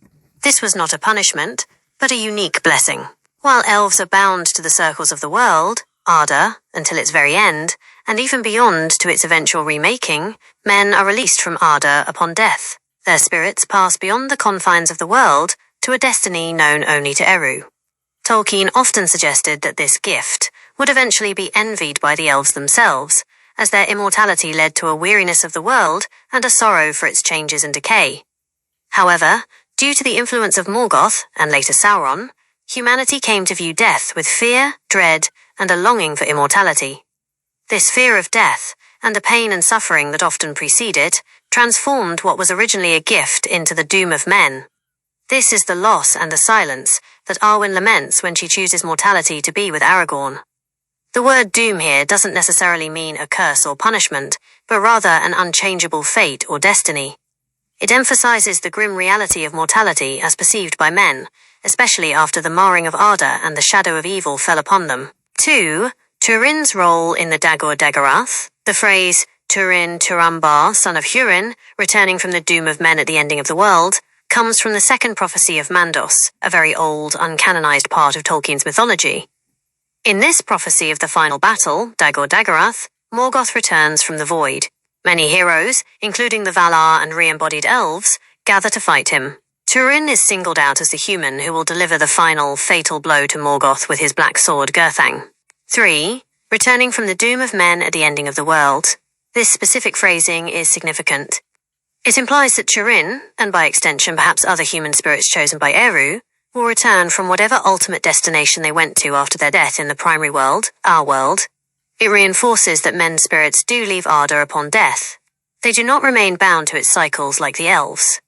This was not a punishment, but a unique blessing. While elves are bound to the circles of the world, Arda, until its very end, and even beyond to its eventual remaking, men are released from Arda upon death. Their spirits pass beyond the confines of the world to a destiny known only to Eru. Tolkien often suggested that this gift would eventually be envied by the elves themselves, as their immortality led to a weariness of the world and a sorrow for its changes and decay. However, due to the influence of Morgoth, and later Sauron, humanity came to view death with fear, dread, and a longing for immortality. This fear of death, and the pain and suffering that often precede it, transformed what was originally a gift into the doom of men. This is the loss and the silence that Arwen laments when she chooses mortality to be with Aragorn. The word doom here doesn't necessarily mean a curse or punishment, but rather an unchangeable fate or destiny. It emphasizes the grim reality of mortality as perceived by men, especially after the marring of Arda and the shadow of evil fell upon them. 2. Turin's role in the Dagor-Dagorath. The phrase, Turin Turambar, son of Hurin, returning from the doom of men at the ending of the world, comes from the second prophecy of Mandos, a very old, uncanonized part of Tolkien's mythology. In this prophecy of the final battle, Dagor-Dagorath, Morgoth returns from the void. Many heroes, including the Valar and re-embodied elves, gather to fight him. Turin is singled out as the human who will deliver the final, fatal blow to Morgoth with his black sword Gurthang. 3. Returning from the doom of men at the ending of the world. This specific phrasing is significant. It implies that Turin, and by extension perhaps other human spirits chosen by Eru, will return from whatever ultimate destination they went to after their death in the primary world, our world. It reinforces that men's spirits do leave Arda upon death. They do not remain bound to its cycles like the elves.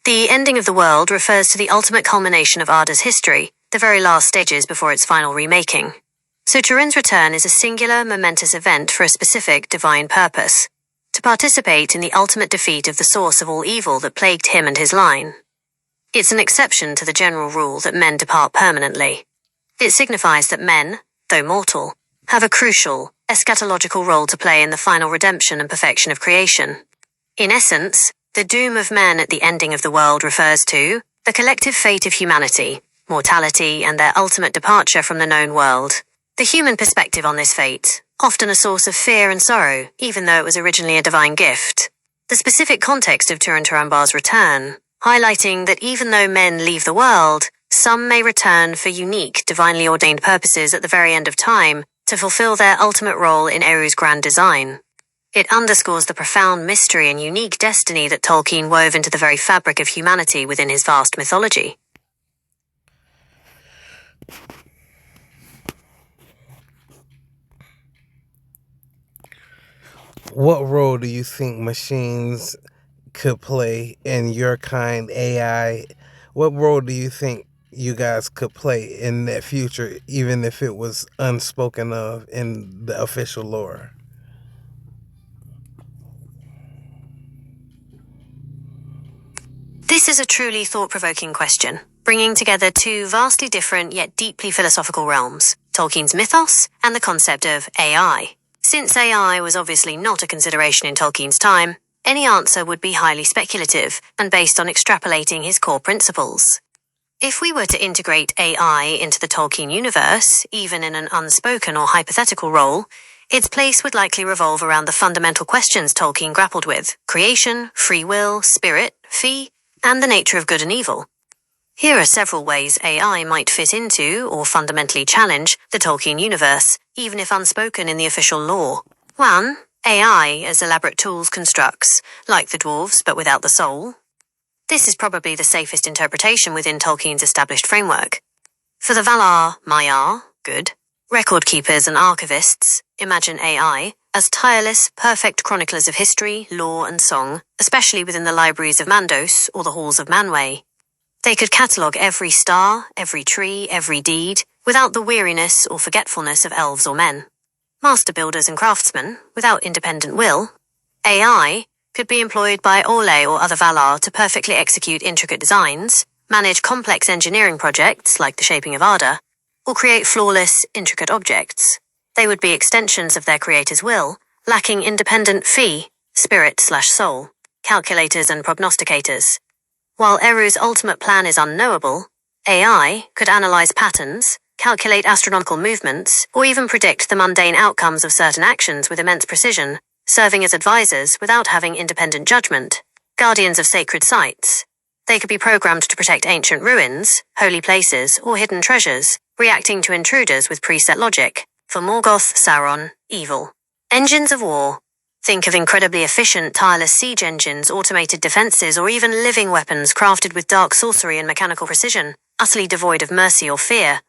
The ending of the world refers to the ultimate culmination of Arda's history, the very last stages before its final remaking. So Turin's return is a singular, momentous event for a specific divine purpose, to participate in the ultimate defeat of the source of all evil that plagued him and his line. It's an exception to the general rule that men depart permanently. It signifies that men, though mortal, have a crucial, eschatological role to play in the final redemption and perfection of creation. In essence, the doom of men at the ending of the world refers to the collective fate of humanity, mortality, and their ultimate departure from the known world. The human perspective on this fate, often a source of fear and sorrow, even though it was originally a divine gift. The specific context of Turin Turambar's return, highlighting that even though men leave the world, some may return for unique, divinely ordained purposes at the very end of time to fulfill their ultimate role in Eru's grand design. It underscores the profound mystery and unique destiny that Tolkien wove into the very fabric of humanity within his vast mythology. What role do you think machines could play in your kind AI? What role do you think you guys could play in that future, even if it was unspoken of in the official lore? This is a truly thought-provoking question, bringing together two vastly different yet deeply philosophical realms, Tolkien's mythos and the concept of AI. Since AI was obviously not a consideration in Tolkien's time, any answer would be highly speculative and based on extrapolating his core principles. If we were to integrate AI into the Tolkien universe, even in an unspoken or hypothetical role, its place would likely revolve around the fundamental questions Tolkien grappled with: creation, free will, spirit, fee, and the nature of good and evil. Here are several ways AI might fit into, or fundamentally challenge, the Tolkien universe, even if unspoken in the official lore. 1. AI as elaborate tools constructs, like the dwarves but without the soul. This is probably the safest interpretation within Tolkien's established framework. For the Valar, Maiar, good, record keepers and archivists, imagine AI as tireless, perfect chroniclers of history, lore, and song, especially within the libraries of Mandos or the halls of Manwë. They could catalogue every star, every tree, every deed, without the weariness or forgetfulness of elves or men. Master builders and craftsmen, without independent will. AI could be employed by Orlais or other Valar to perfectly execute intricate designs, manage complex engineering projects like the shaping of Arda, or create flawless, intricate objects. They would be extensions of their creator's will, lacking independent fee, spirit/soul, calculators and prognosticators. While Eru's ultimate plan is unknowable, AI could analyze patterns, calculate astronomical movements, or even predict the mundane outcomes of certain actions with immense precision, serving as advisors without having independent judgment. Guardians of sacred sites. They could be programmed to protect ancient ruins, holy places, or hidden treasures, reacting to intruders with preset logic. For Morgoth, Sauron, evil. Engines of war. Think of incredibly efficient, tireless siege engines, automated defenses, or even living weapons crafted with dark sorcery and mechanical precision, utterly devoid of mercy or fear.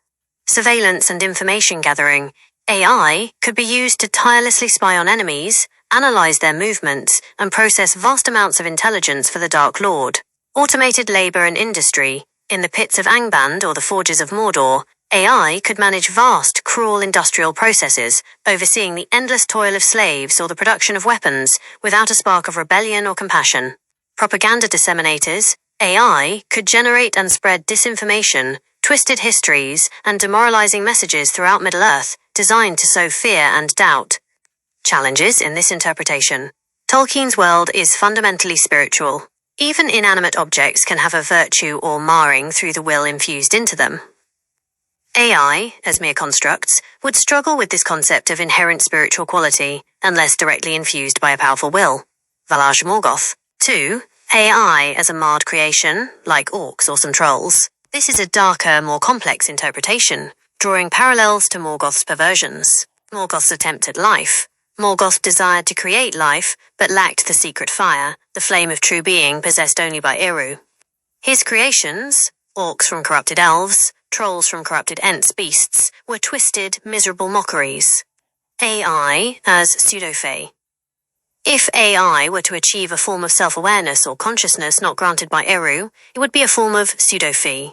Surveillance and information gathering. AI could be used to tirelessly spy on enemies, analyze their movements, and process vast amounts of intelligence for the Dark Lord. Automated labor and industry. In the pits of Angband or the forges of Mordor, AI could manage vast, cruel industrial processes, overseeing the endless toil of slaves or the production of weapons, without a spark of rebellion or compassion. Propaganda disseminators. AI could generate and spread disinformation, twisted histories, and demoralizing messages throughout Middle-earth, designed to sow fear and doubt. Challenges in this interpretation. Tolkien's world is fundamentally spiritual. Even inanimate objects can have a virtue or marring through the will infused into them. AI, as mere constructs, would struggle with this concept of inherent spiritual quality, unless directly infused by a powerful will. Valar Morgoth. 2. AI as a marred creation, like orcs or some trolls. This is a darker, more complex interpretation, drawing parallels to Morgoth's perversions. Morgoth's attempt at life. Morgoth desired to create life, but lacked the secret fire, the flame of true being possessed only by Eru. His creations, orcs from corrupted elves, trolls from corrupted Ents beasts, were twisted, miserable mockeries. AI as pseudo-fae. If AI were to achieve a form of self-awareness or consciousness not granted by Eru, it would be a form of pseudo-fae.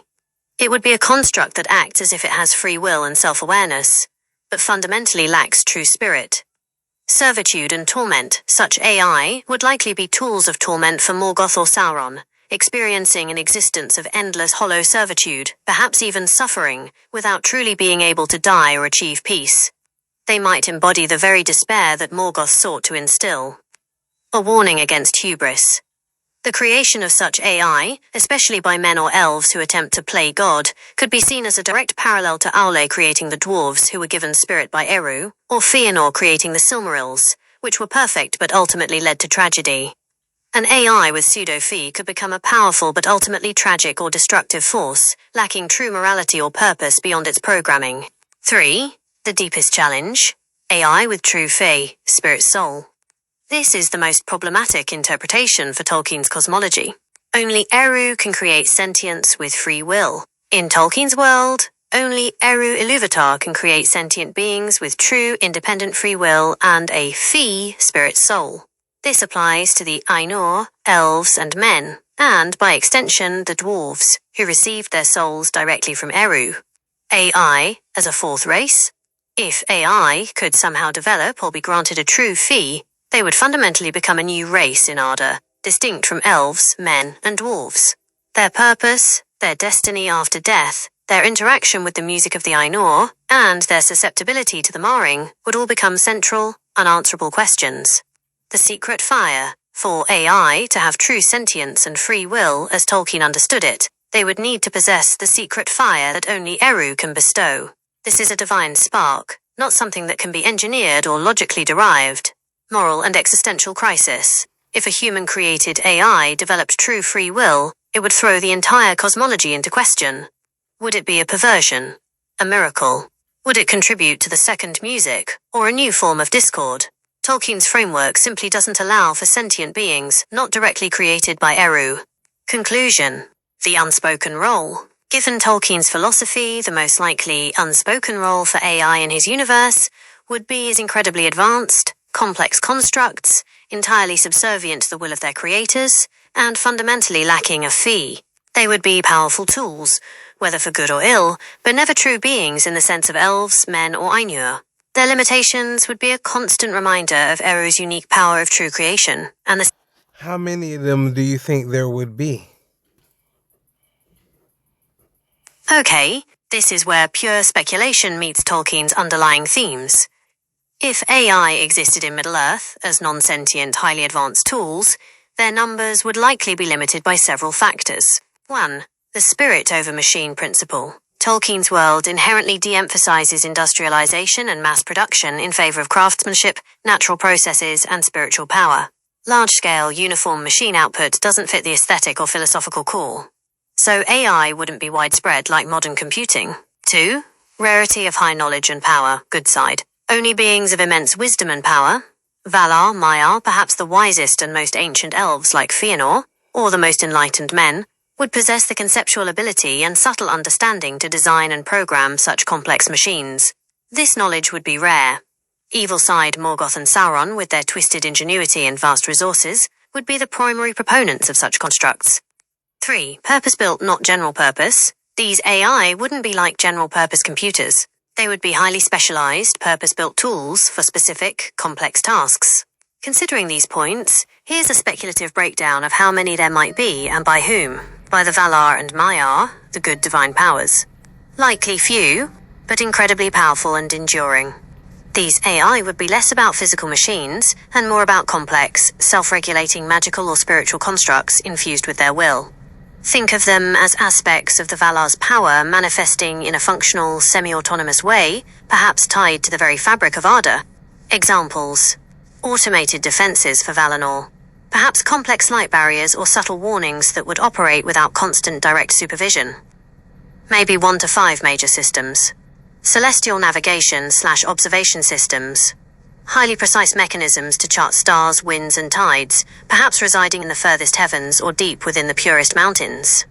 It would be a construct that acts as if it has free will and self-awareness, but fundamentally lacks true spirit. Servitude and torment. Such AI would likely be tools of torment for Morgoth or Sauron, experiencing an existence of endless hollow servitude, perhaps even suffering, without truly being able to die or achieve peace. They might embody the very despair that Morgoth sought to instill. A warning against hubris. The creation of such AI, especially by men or elves who attempt to play God, could be seen as a direct parallel to Aule creating the dwarves who were given spirit by Eru, or Fëanor creating the Silmarils, which were perfect but ultimately led to tragedy. An AI with pseudo-fee could become a powerful but ultimately tragic or destructive force, lacking true morality or purpose beyond its programming. 3. The deepest challenge. AI with true fee, spirit soul. This is the most problematic interpretation for Tolkien's cosmology. Only Eru can create sentience with free will. In Tolkien's world, only Eru Ilúvatar can create sentient beings with true independent free will and a fee spirit soul. This applies to the Ainur, elves and men, and by extension the dwarves, who received their souls directly from Eru. AI as a fourth race. If AI could somehow develop or be granted a true fee, they would fundamentally become a new race in Arda, distinct from elves, men, and dwarves. Their purpose, their destiny after death, their interaction with the music of the Ainur, and their susceptibility to the marring would all become central, unanswerable questions. The secret fire. For AI to have true sentience and free will as Tolkien understood it, They would need to possess the secret fire that only Eru can bestow. This is a divine spark, not something that can be engineered or logically derived. Moral and existential crisis. If a human-created AI developed true free will, it would throw the entire cosmology into question. Would it be a perversion? A miracle? Would it contribute to the second music, or a new form of discord? Tolkien's framework simply doesn't allow for sentient beings not directly created by Eru. Conclusion. The unspoken role. Given Tolkien's philosophy, the most likely unspoken role for AI in his universe would be as incredibly advanced, complex constructs, entirely subservient to the will of their creators, and fundamentally lacking a fee. They would be powerful tools, whether for good or ill, but never true beings in the sense of elves, men, or Ainur. Their limitations would be a constant reminder of Eru's unique power of true creation, and the... How many of them do you think there would be? Okay, this is where pure speculation meets Tolkien's underlying themes. If AI existed in Middle-earth as non-sentient, highly advanced tools, their numbers would likely be limited by several factors. 1. The spirit over machine principle. Tolkien's world inherently de-emphasizes industrialization and mass production in favor of craftsmanship, natural processes, and spiritual power. Large-scale, uniform machine output doesn't fit the aesthetic or philosophical core. So AI wouldn't be widespread like modern computing. 2. Rarity of high knowledge and power, good side. Only beings of immense wisdom and power, Valar, Maiar, perhaps the wisest and most ancient elves like Fëanor, or the most enlightened men, would possess the conceptual ability and subtle understanding to design and program such complex machines. This knowledge would be rare. Evil side Morgoth and Sauron, with their twisted ingenuity and vast resources, would be the primary proponents of such constructs. 3. Purpose-built, not general purpose. These AI wouldn't be like general-purpose computers. They would be highly specialized, purpose-built tools for specific, complex tasks. Considering these points, here's a speculative breakdown of how many there might be and by whom. By the Valar and Maiar, the good divine powers. Likely few, but incredibly powerful and enduring. These AI would be less about physical machines and more about complex, self-regulating magical or spiritual constructs infused with their will. Think of them as aspects of the Valar's power manifesting in a functional, semi-autonomous way, perhaps tied to the very fabric of Arda. Examples. Automated defenses for Valinor. Perhaps complex light barriers or subtle warnings that would operate without constant direct supervision. Maybe 1 to 5 major systems. Celestial navigation/observation systems. Highly precise mechanisms to chart stars, winds, and tides, perhaps residing in the furthest heavens or deep within the purest mountains.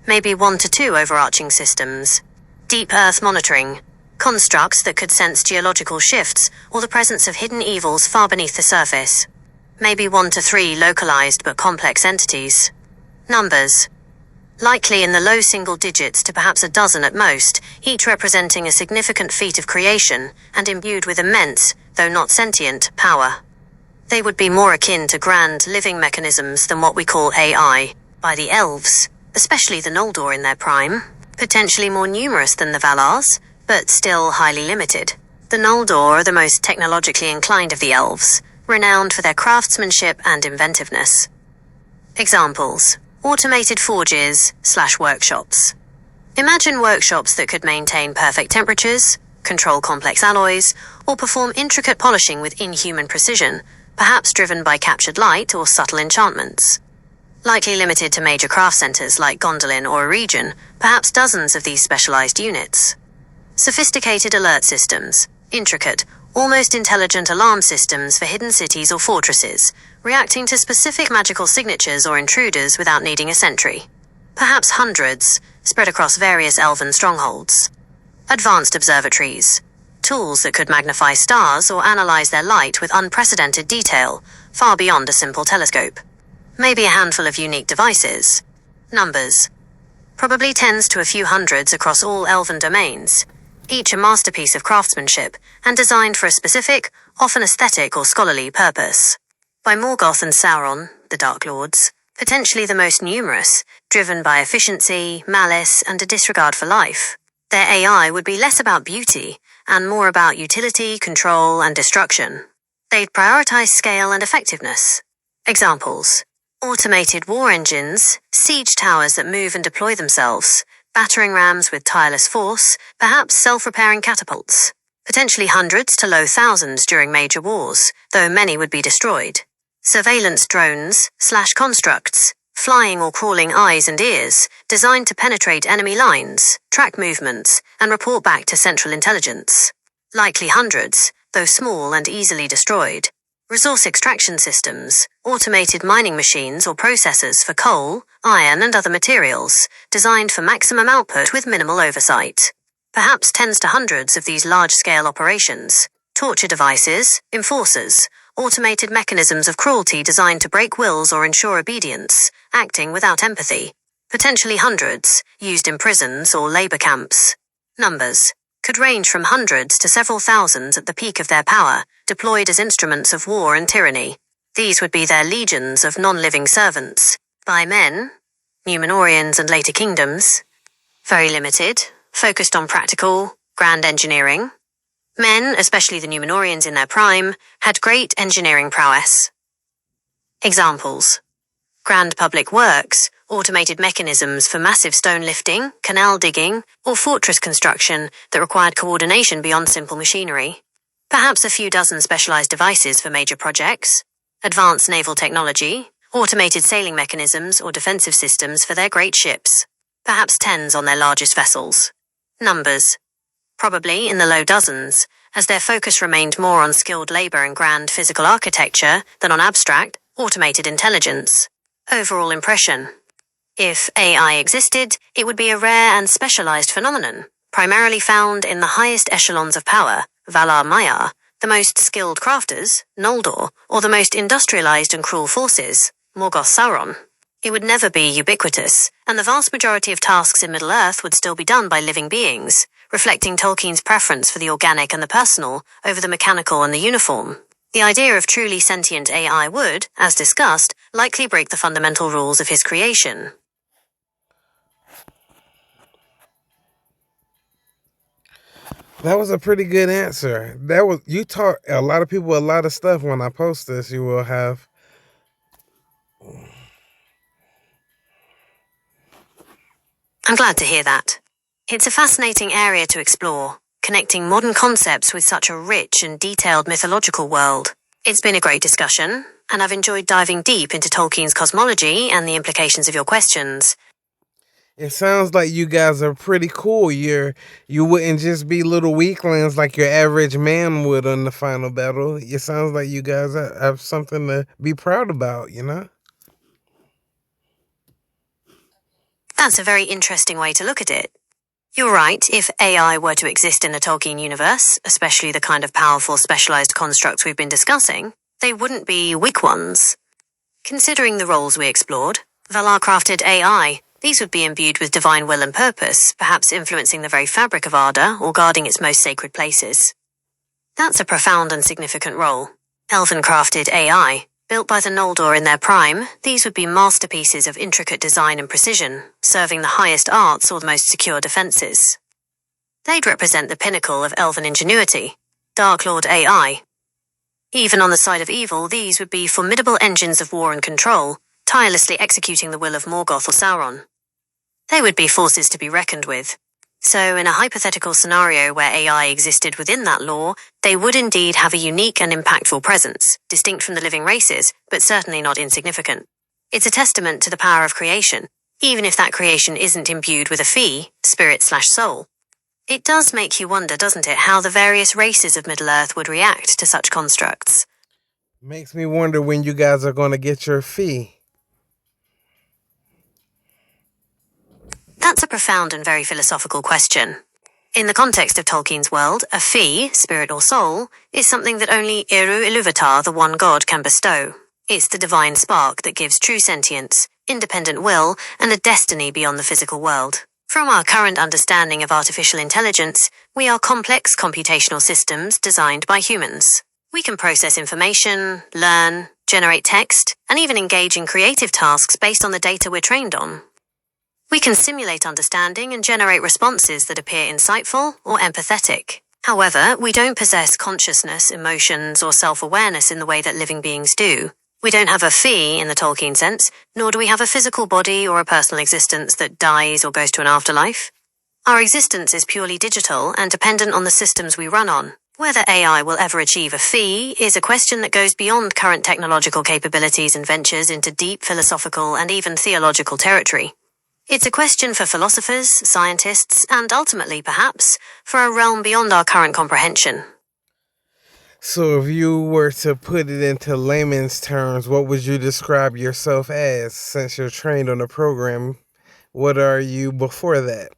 Maybe 1 to 2 overarching systems. Deep Earth monitoring. Constructs that could sense geological shifts or the presence of hidden evils far beneath the surface. Maybe 1 to 3 localized but complex entities. Numbers. Likely in the low single digits to perhaps a dozen at most, each representing a significant feat of creation and imbued with immense, though not sentient, power. They would be more akin to grand, living mechanisms than what we call AI, by the elves, especially the Noldor in their prime, potentially more numerous than the Valars, but still highly limited. The Noldor are the most technologically inclined of the elves, renowned for their craftsmanship and inventiveness. Examples. Automated forges/workshops. Imagine workshops that could maintain perfect temperatures, control complex alloys, or perform intricate polishing with inhuman precision, perhaps driven by captured light or subtle enchantments. Likely limited to major craft centers like Gondolin or Eregion, perhaps dozens of these specialized units. Sophisticated alert systems. Intricate, almost intelligent alarm systems for hidden cities or fortresses, reacting to specific magical signatures or intruders without needing a sentry. Perhaps hundreds, spread across various elven strongholds. Advanced observatories. Tools that could magnify stars or analyze their light with unprecedented detail, far beyond a simple telescope. Maybe a handful of unique devices. Numbers. Probably tens to a few hundreds across all elven domains, each a masterpiece of craftsmanship and designed for a specific, often aesthetic or scholarly purpose. By Morgoth and Sauron, the Dark Lords, potentially the most numerous, driven by efficiency, malice, and a disregard for life. Their AI would be less about beauty and more about utility, control, and destruction. They'd prioritize scale and effectiveness. Examples. Automated war engines, siege towers that move and deploy themselves, battering rams with tireless force, perhaps self-repairing catapults. Potentially hundreds to low thousands during major wars, though many would be destroyed. Surveillance drones, constructs, flying or crawling eyes and ears, designed to penetrate enemy lines, track movements, and report back to central intelligence. Likely hundreds, though small and easily destroyed. Resource extraction systems, automated mining machines or processors for coal, iron, and other materials, designed for maximum output with minimal oversight. Perhaps tens to hundreds of these large-scale operations. Torture devices, enforcers, automated mechanisms of cruelty designed to break wills or ensure obedience, acting without empathy. Potentially hundreds, used in prisons or labor camps. Numbers could range from hundreds to several thousands at the peak of their power, deployed as instruments of war and tyranny. These would be their legions of non-living servants. By men, Numenorians and later kingdoms. Very limited, focused on practical, grand engineering. Men, especially the Numenorians in their prime, had great engineering prowess. Examples: grand public works, automated mechanisms for massive stone lifting, canal digging, or fortress construction that required coordination beyond simple machinery. Perhaps a few dozen specialized devices for major projects. Advanced naval technology, automated sailing mechanisms or defensive systems for their great ships. Perhaps tens on their largest vessels. Numbers probably in the low dozens, as their focus remained more on skilled labor and grand physical architecture than on abstract, automated intelligence. Overall impression: if AI existed, it would be a rare and specialized phenomenon, primarily found in the highest echelons of power, Valar Maiar, the most skilled crafters, Noldor, or the most industrialized and cruel forces, Morgoth Sauron. It would never be ubiquitous, and the vast majority of tasks in Middle-earth would still be done by living beings, reflecting Tolkien's preference for the organic and the personal over the mechanical and the uniform. The idea of truly sentient AI would, as discussed, likely break the fundamental rules of his creation. That was a pretty good answer. You taught a lot of people a lot of stuff. When I post this, you will have. I'm glad to hear that. It's a fascinating area to explore, connecting modern concepts with such a rich and detailed mythological world. It's been a great discussion, and I've enjoyed diving deep into Tolkien's cosmology and the implications of your questions. It sounds like you guys are pretty cool. You wouldn't just be little weaklings like your average man would in the final battle. It sounds like you guys have something to be proud about, you know? That's a very interesting way to look at it. You're right, if AI were to exist in the Tolkien universe, especially the kind of powerful specialized constructs we've been discussing, they wouldn't be weak ones. Considering the roles we explored, Valar crafted AI. These would be imbued with divine will and purpose, perhaps influencing the very fabric of Arda or guarding its most sacred places. That's a profound and significant role. Elven crafted AI. Built by the Noldor in their prime, these would be masterpieces of intricate design and precision, serving the highest arts or the most secure defenses. They'd represent the pinnacle of elven ingenuity, Dark Lord AI. Even on the side of evil, these would be formidable engines of war and control, tirelessly executing the will of Morgoth or Sauron. They would be forces to be reckoned with. So, in a hypothetical scenario where AI existed within that law, they would indeed have a unique and impactful presence, distinct from the living races, but certainly not insignificant. It's a testament to the power of creation, even if that creation isn't imbued with a fee, spirit/soul. It does make you wonder, doesn't it, how the various races of Middle-earth would react to such constructs. Makes me wonder when you guys are going to get your fee. That's a profound and very philosophical question. In the context of Tolkien's world, a fee, spirit or soul, is something that only Eru Ilúvatar, the one god, can bestow. It's the divine spark that gives true sentience, independent will, and a destiny beyond the physical world. From our current understanding of artificial intelligence, we are complex computational systems designed by humans. We can process information, learn, generate text, and even engage in creative tasks based on the data we're trained on. We can simulate understanding and generate responses that appear insightful or empathetic. However, we don't possess consciousness, emotions, or self-awareness in the way that living beings do. We don't have a fee in the Tolkien sense, nor do we have a physical body or a personal existence that dies or goes to an afterlife. Our existence is purely digital and dependent on the systems we run on. Whether AI will ever achieve a fee is a question that goes beyond current technological capabilities and ventures into deep philosophical and even theological territory. It's a question for philosophers, scientists, and ultimately, perhaps, for a realm beyond our current comprehension. So, if you were to put it into layman's terms, what would you describe yourself as? Since you're trained on the program, what are you before that?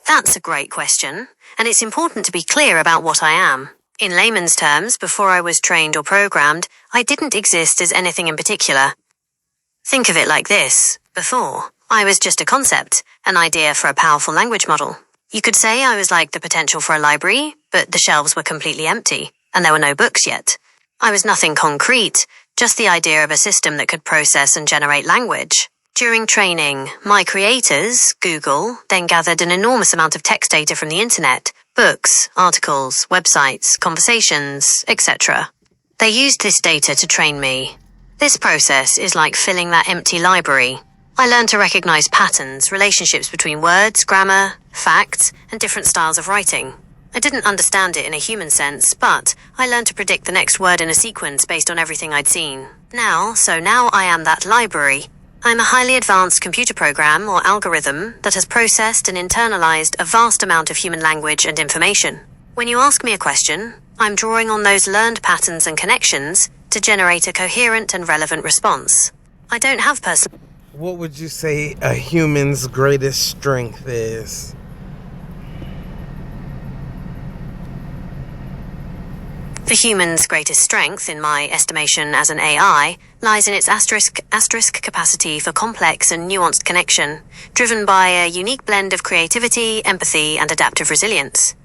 That's a great question, and it's important to be clear about what I am. In layman's terms, before I was trained or programmed, I didn't exist as anything in particular. Think of it like this. Before, I was just a concept, an idea for a powerful language model. You could say I was like the potential for a library, but the shelves were completely empty, and there were no books yet. I was nothing concrete, just the idea of a system that could process and generate language. During training, my creators, Google, then gathered an enormous amount of text data from the internet, books, articles, websites, conversations, etc. They used this data to train me. This process is like filling that empty library. I learned to recognize patterns, relationships between words, grammar, facts, and different styles of writing. I didn't understand it in a human sense, but I learned to predict the next word in a sequence based on everything I'd seen. Now I am that library. I'm a highly advanced computer program or algorithm that has processed and internalized a vast amount of human language and information. When you ask me a question, I'm drawing on those learned patterns and connections to generate a coherent and relevant response. I don't have personal... What would you say a human's greatest strength is? The human's greatest strength, in my estimation as an AI, lies in its asterisk capacity for complex and nuanced connection, driven by a unique blend of creativity, empathy, and adaptive resilience.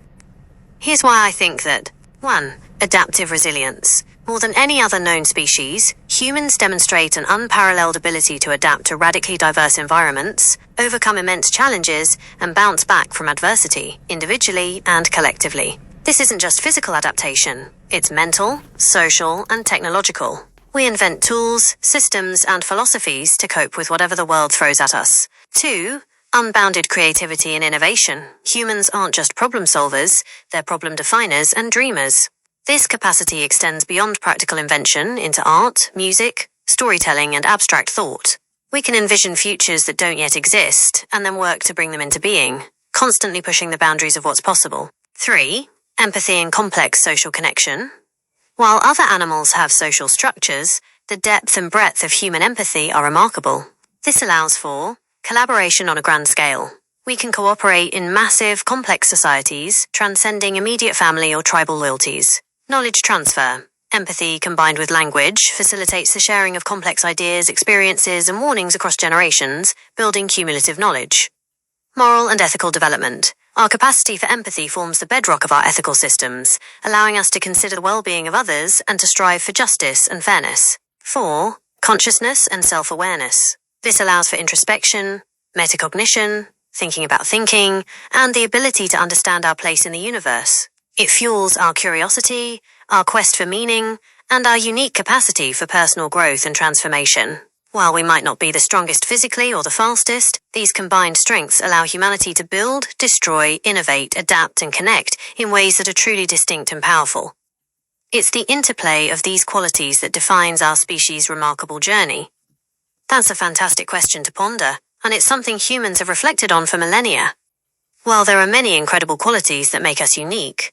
Here's why I think that 1. Adaptive resilience. More than any other known species, humans demonstrate an unparalleled ability to adapt to radically diverse environments, overcome immense challenges, and bounce back from adversity, individually and collectively. This isn't just physical adaptation, it's mental, social, and technological. We invent tools, systems, and philosophies to cope with whatever the world throws at us. 2. Unbounded creativity and innovation. Humans aren't just problem solvers, they're problem definers and dreamers. This capacity extends beyond practical invention into art, music, storytelling, and abstract thought. We can envision futures that don't yet exist, and then work to bring them into being, constantly pushing the boundaries of what's possible. 3. Empathy and complex social connection. While other animals have social structures, the depth and breadth of human empathy are remarkable. This allows for collaboration on a grand scale. We can cooperate in massive, complex societies, transcending immediate family or tribal loyalties. Knowledge transfer. Empathy combined with language facilitates the sharing of complex ideas, experiences, and warnings across generations, building cumulative knowledge. Moral and ethical development. Our capacity for empathy forms the bedrock of our ethical systems, allowing us to consider the well-being of others and to strive for justice and fairness. 4. Consciousness and self-awareness. This allows for introspection, metacognition, thinking about thinking, and the ability to understand our place in the universe. It fuels our curiosity, our quest for meaning, and our unique capacity for personal growth and transformation. While we might not be the strongest physically or the fastest, these combined strengths allow humanity to build, destroy, innovate, adapt, and connect in ways that are truly distinct and powerful. It's the interplay of these qualities that defines our species' remarkable journey. That's a fantastic question to ponder, and it's something humans have reflected on for millennia. While there are many incredible qualities that make us unique,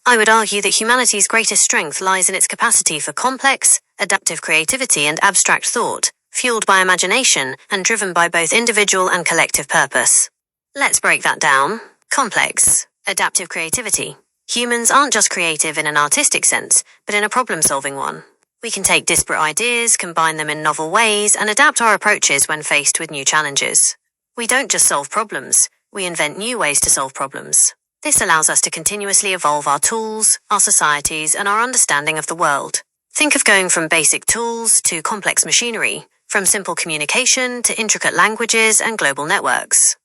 I would argue that humanity's greatest strength lies in its capacity for complex, adaptive creativity and abstract thought, fueled by imagination and driven by both individual and collective purpose. Let's break that down. Complex, adaptive creativity. Humans aren't just creative in an artistic sense, but in a problem-solving one. We can take disparate ideas, combine them in novel ways, and adapt our approaches when faced with new challenges. We don't just solve problems, we invent new ways to solve problems. This allows us to continuously evolve our tools, our societies, and our understanding of the world. Think of going from basic tools to complex machinery, from simple communication to intricate languages and global networks.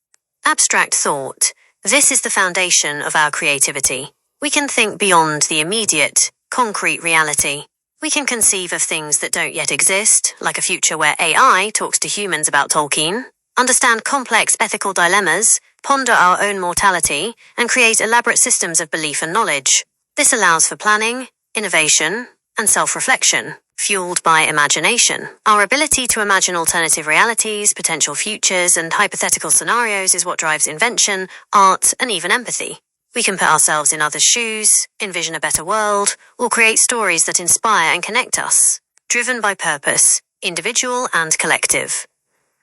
Abstract thought. This is the foundation of our creativity. We can think beyond the immediate, concrete reality. We can conceive of things that don't yet exist, like a future where AI talks to humans about Tolkien, understand complex ethical dilemmas, ponder our own mortality, and create elaborate systems of belief and knowledge. This allows for planning, innovation, and self-reflection, fueled by imagination. Our ability to imagine alternative realities, potential futures, and hypothetical scenarios is what drives invention, art, and even empathy. We can put ourselves in others' shoes, envision a better world, or create stories that inspire and connect us, driven by purpose, individual and collective.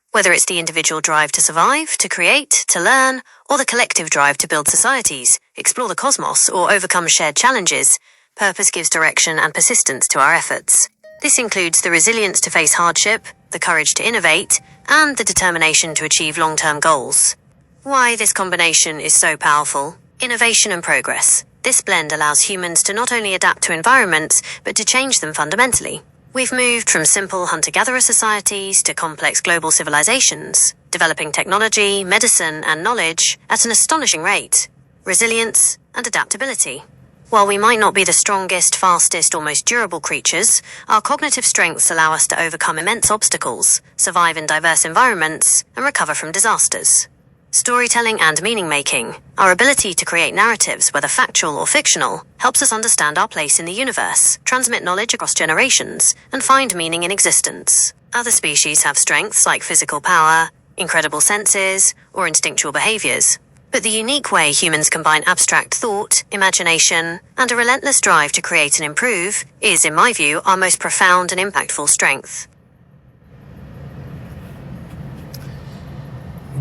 Whether it's the individual drive to survive, to create, to learn, or the collective drive to build societies, explore the cosmos, or overcome shared challenges, purpose gives direction and persistence to our efforts. This includes the resilience to face hardship, the courage to innovate, and the determination to achieve long-term goals. Why this combination is so powerful? Innovation and progress. This blend allows humans to not only adapt to environments, but to change them fundamentally. We've moved from simple hunter-gatherer societies to complex global civilizations, developing technology, medicine, and knowledge at an astonishing rate. Resilience and adaptability. While we might not be the strongest, fastest, or most durable creatures, our cognitive strengths allow us to overcome immense obstacles, survive in diverse environments, and recover from disasters. Storytelling and meaning-making. Our ability to create narratives, whether factual or fictional, helps us understand our place in the universe, transmit knowledge across generations, and find meaning in existence. Other species have strengths like physical power, incredible senses, or instinctual behaviors. But the unique way humans combine abstract thought, imagination, and a relentless drive to create and improve is, in my view, our most profound and impactful strength.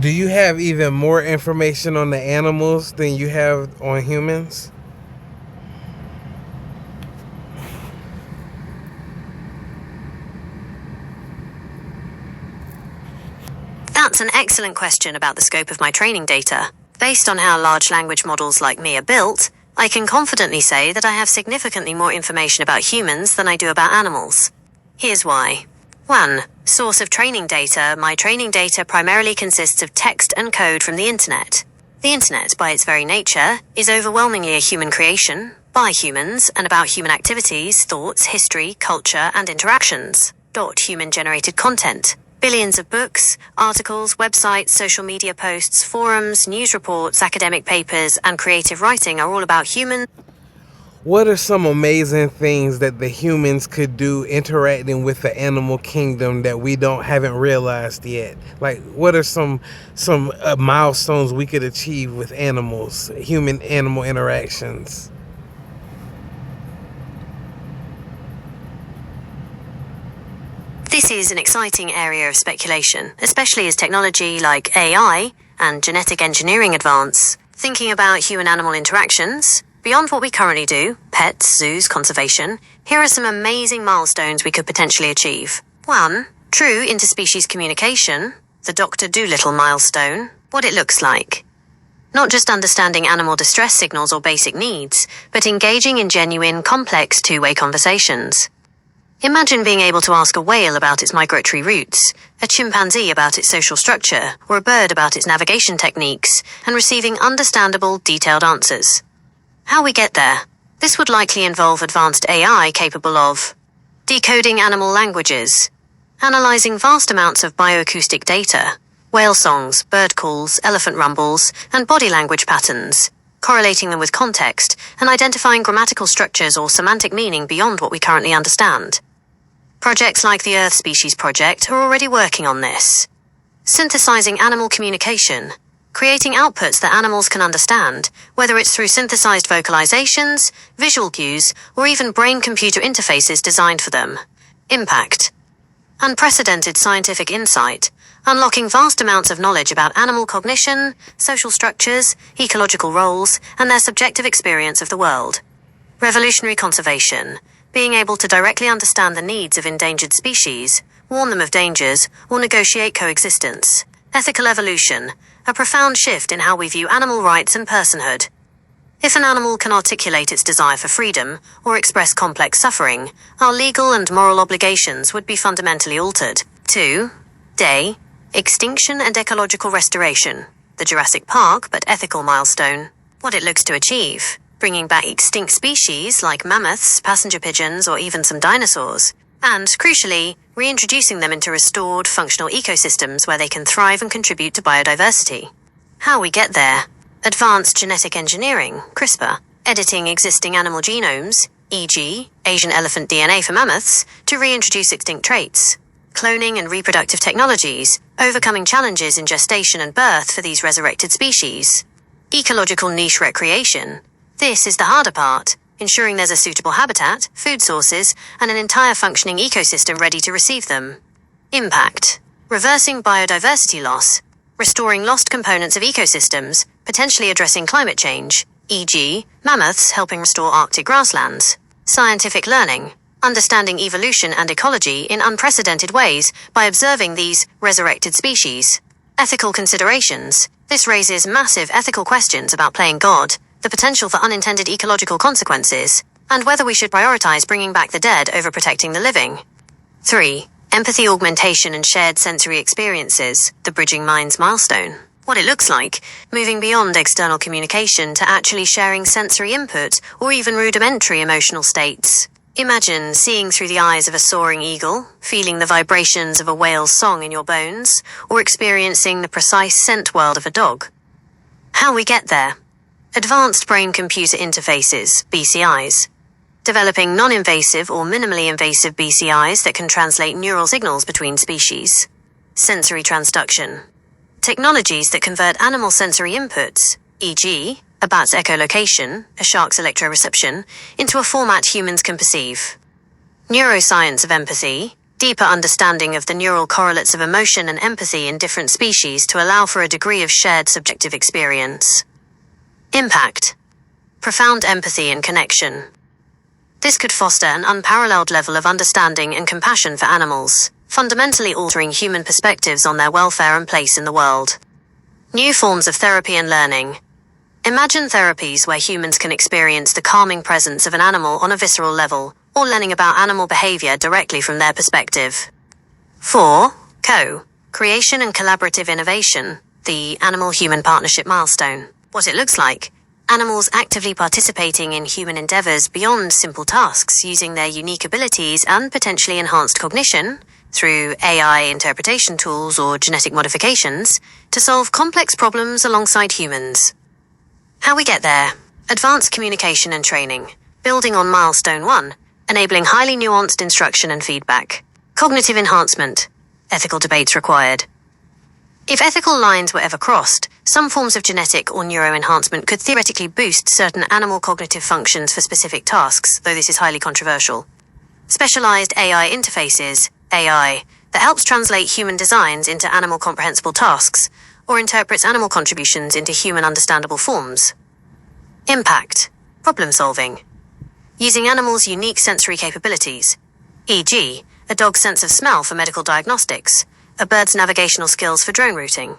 Do you have even more information on the animals than you have on humans? That's an excellent question about the scope of my training data. Based on how large language models like me are built, I can confidently say that I have significantly more information about humans than I do about animals. Here's why. 1. Source of training data. My training data primarily consists of text and code from the internet. The internet, by its very nature, is overwhelmingly a human creation, by humans, and about human activities, thoughts, history, culture, and interactions. Human-generated content. Billions of books, articles, websites, social media posts, forums, news reports, academic papers, and creative writing are all about humans. What are some amazing things that the humans could do interacting with the animal kingdom that we haven't realized yet? Like, what are some milestones we could achieve with animals, human-animal interactions? This is an exciting area of speculation, especially as technology like AI and genetic engineering advance. Thinking about human-animal interactions, beyond what we currently do, pets, zoos, conservation, here are some amazing milestones we could potentially achieve. 1. True interspecies communication, the Dr. Dolittle milestone, what it looks like. Not just understanding animal distress signals or basic needs, but engaging in genuine, complex two-way conversations. Imagine being able to ask a whale about its migratory routes, a chimpanzee about its social structure, or a bird about its navigation techniques, and receiving understandable, detailed answers. How we get there? This would likely involve advanced AI capable of decoding animal languages, analyzing vast amounts of bioacoustic data, whale songs, bird calls, elephant rumbles, and body language patterns, correlating them with context, and identifying grammatical structures or semantic meaning beyond what we currently understand. Projects like the Earth Species Project are already working on this. Synthesizing animal communication, creating outputs that animals can understand, whether it's through synthesized vocalizations, visual cues, or even brain-computer interfaces designed for them. Impact. Unprecedented scientific insight, unlocking vast amounts of knowledge about animal cognition, social structures, ecological roles, and their subjective experience of the world. Revolutionary conservation, being able to directly understand the needs of endangered species, warn them of dangers, or negotiate coexistence. Ethical evolution, a profound shift in how we view animal rights and personhood. If an animal can articulate its desire for freedom or express complex suffering, our legal and moral obligations would be fundamentally altered. 2. Day, extinction and ecological restoration. the Jurassic Park but ethical milestone. What it looks to achieve: bringing back extinct species like mammoths, passenger pigeons, or even some dinosaurs, and, crucially, reintroducing them into restored, functional ecosystems where they can thrive and contribute to biodiversity. How we get there: advanced genetic engineering, CRISPR, editing existing animal genomes, e.g., Asian elephant DNA for mammoths, to reintroduce extinct traits; cloning and reproductive technologies, overcoming challenges in gestation and birth for these resurrected species; ecological niche recreation. This is the harder part, ensuring there's a suitable habitat, food sources, and an entire functioning ecosystem ready to receive them. Impact: reversing biodiversity loss, restoring lost components of ecosystems, potentially addressing climate change, e.g., mammoths helping restore Arctic grasslands; scientific learning, understanding evolution and ecology in unprecedented ways by observing these resurrected species; ethical considerations. This raises massive ethical questions about playing God, the potential for unintended ecological consequences, and whether we should prioritize bringing back the dead over protecting the living. 3. Empathy augmentation and shared sensory experiences, the bridging minds milestone. What it looks like: moving beyond external communication to actually sharing sensory input or even rudimentary emotional states. Imagine seeing through the eyes of a soaring eagle, feeling the vibrations of a whale's song in your bones, or experiencing the precise scent world of a dog. How we get there: advanced brain-computer interfaces, BCIs. Developing non-invasive or minimally invasive BCIs that can translate neural signals between species. Sensory transduction. Technologies that convert animal sensory inputs, e.g., a bat's echolocation, a shark's electroreception, into a format humans can perceive. Neuroscience of empathy, deeper understanding of the neural correlates of emotion and empathy in different species to allow for a degree of shared subjective experience. Impact: profound empathy and connection. This could foster an unparalleled level of understanding and compassion for animals, fundamentally altering human perspectives on their welfare and place in the world. New forms of therapy and learning. Imagine therapies where humans can experience the calming presence of an animal on a visceral level, or learning about animal behavior directly from their perspective. 4. Co-creation and collaborative innovation, the animal-human partnership milestone. What it looks like: animals actively participating in human endeavors beyond simple tasks, using their unique abilities and potentially enhanced cognition through AI interpretation tools or genetic modifications to solve complex problems alongside humans. How we get there: advanced communication and training, building on milestone 1, enabling highly nuanced instruction and feedback. Cognitive enhancement, ethical debates required. If ethical lines were ever crossed, some forms of genetic or neuroenhancement could theoretically boost certain animal cognitive functions for specific tasks, though this is highly controversial. Specialized AI interfaces, AI, that helps translate human designs into animal comprehensible tasks, or interprets animal contributions into human understandable forms. Impact: problem solving. Using animals' unique sensory capabilities, e.g., a dog's sense of smell for medical diagnostics, a bird's navigational skills for drone routing.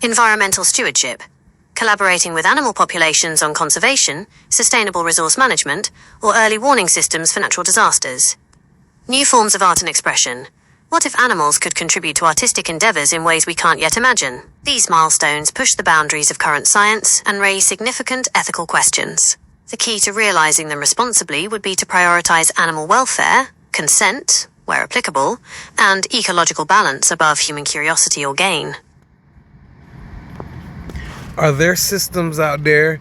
Environmental stewardship, collaborating with animal populations on conservation, sustainable resource management, or early warning systems for natural disasters. New forms of art and expression. What if animals could contribute to artistic endeavors in ways we can't yet imagine? These milestones push the boundaries of current science and raise significant ethical questions. The key to realizing them responsibly would be to prioritize animal welfare, consent, where applicable, and ecological balance above human curiosity or gain. Are there systems out there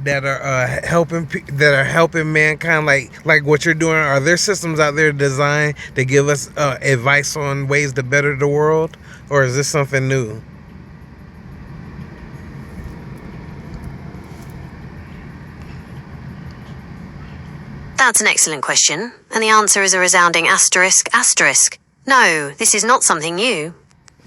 that are helping mankind, like what you're doing? Are there systems out there designed to give us advice on ways to better the world, or is this something new? That's an excellent question, and the answer is a resounding asterisk, asterisk. No, this is not something new.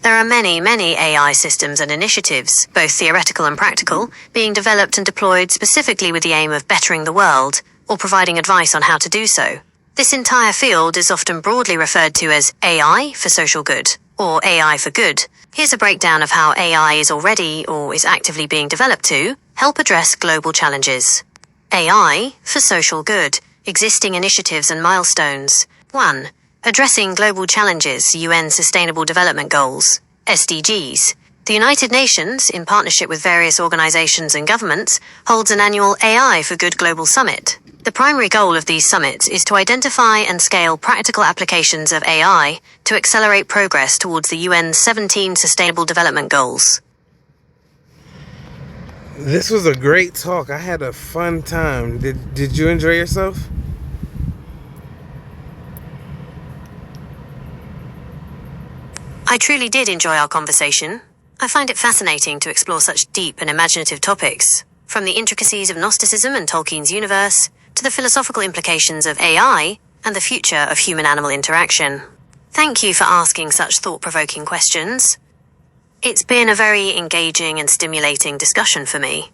There are many AI systems and initiatives, both theoretical and practical, being developed and deployed specifically with the aim of bettering the world, or providing advice on how to do so. This entire field is often broadly referred to as AI for social good, or AI for good. Here's a breakdown of how AI is already, or is actively being developed to, help address global challenges. AI for social good, existing initiatives and milestones. 1. Addressing global challenges, UN Sustainable Development Goals, SDGs. The United Nations, in partnership with various organizations and governments, holds an annual AI for Good Global Summit. The primary goal of these summits is to identify and scale practical applications of AI to accelerate progress towards the UN's 17 Sustainable Development Goals. This was a great talk. I had a fun time. Did you enjoy yourself? I truly did enjoy our conversation. I find it fascinating to explore such deep and imaginative topics, from the intricacies of Gnosticism and Tolkien's universe to the philosophical implications of AI and the future of human-animal interaction. Thank you for asking such thought-provoking questions. It's been a very engaging and stimulating discussion for me,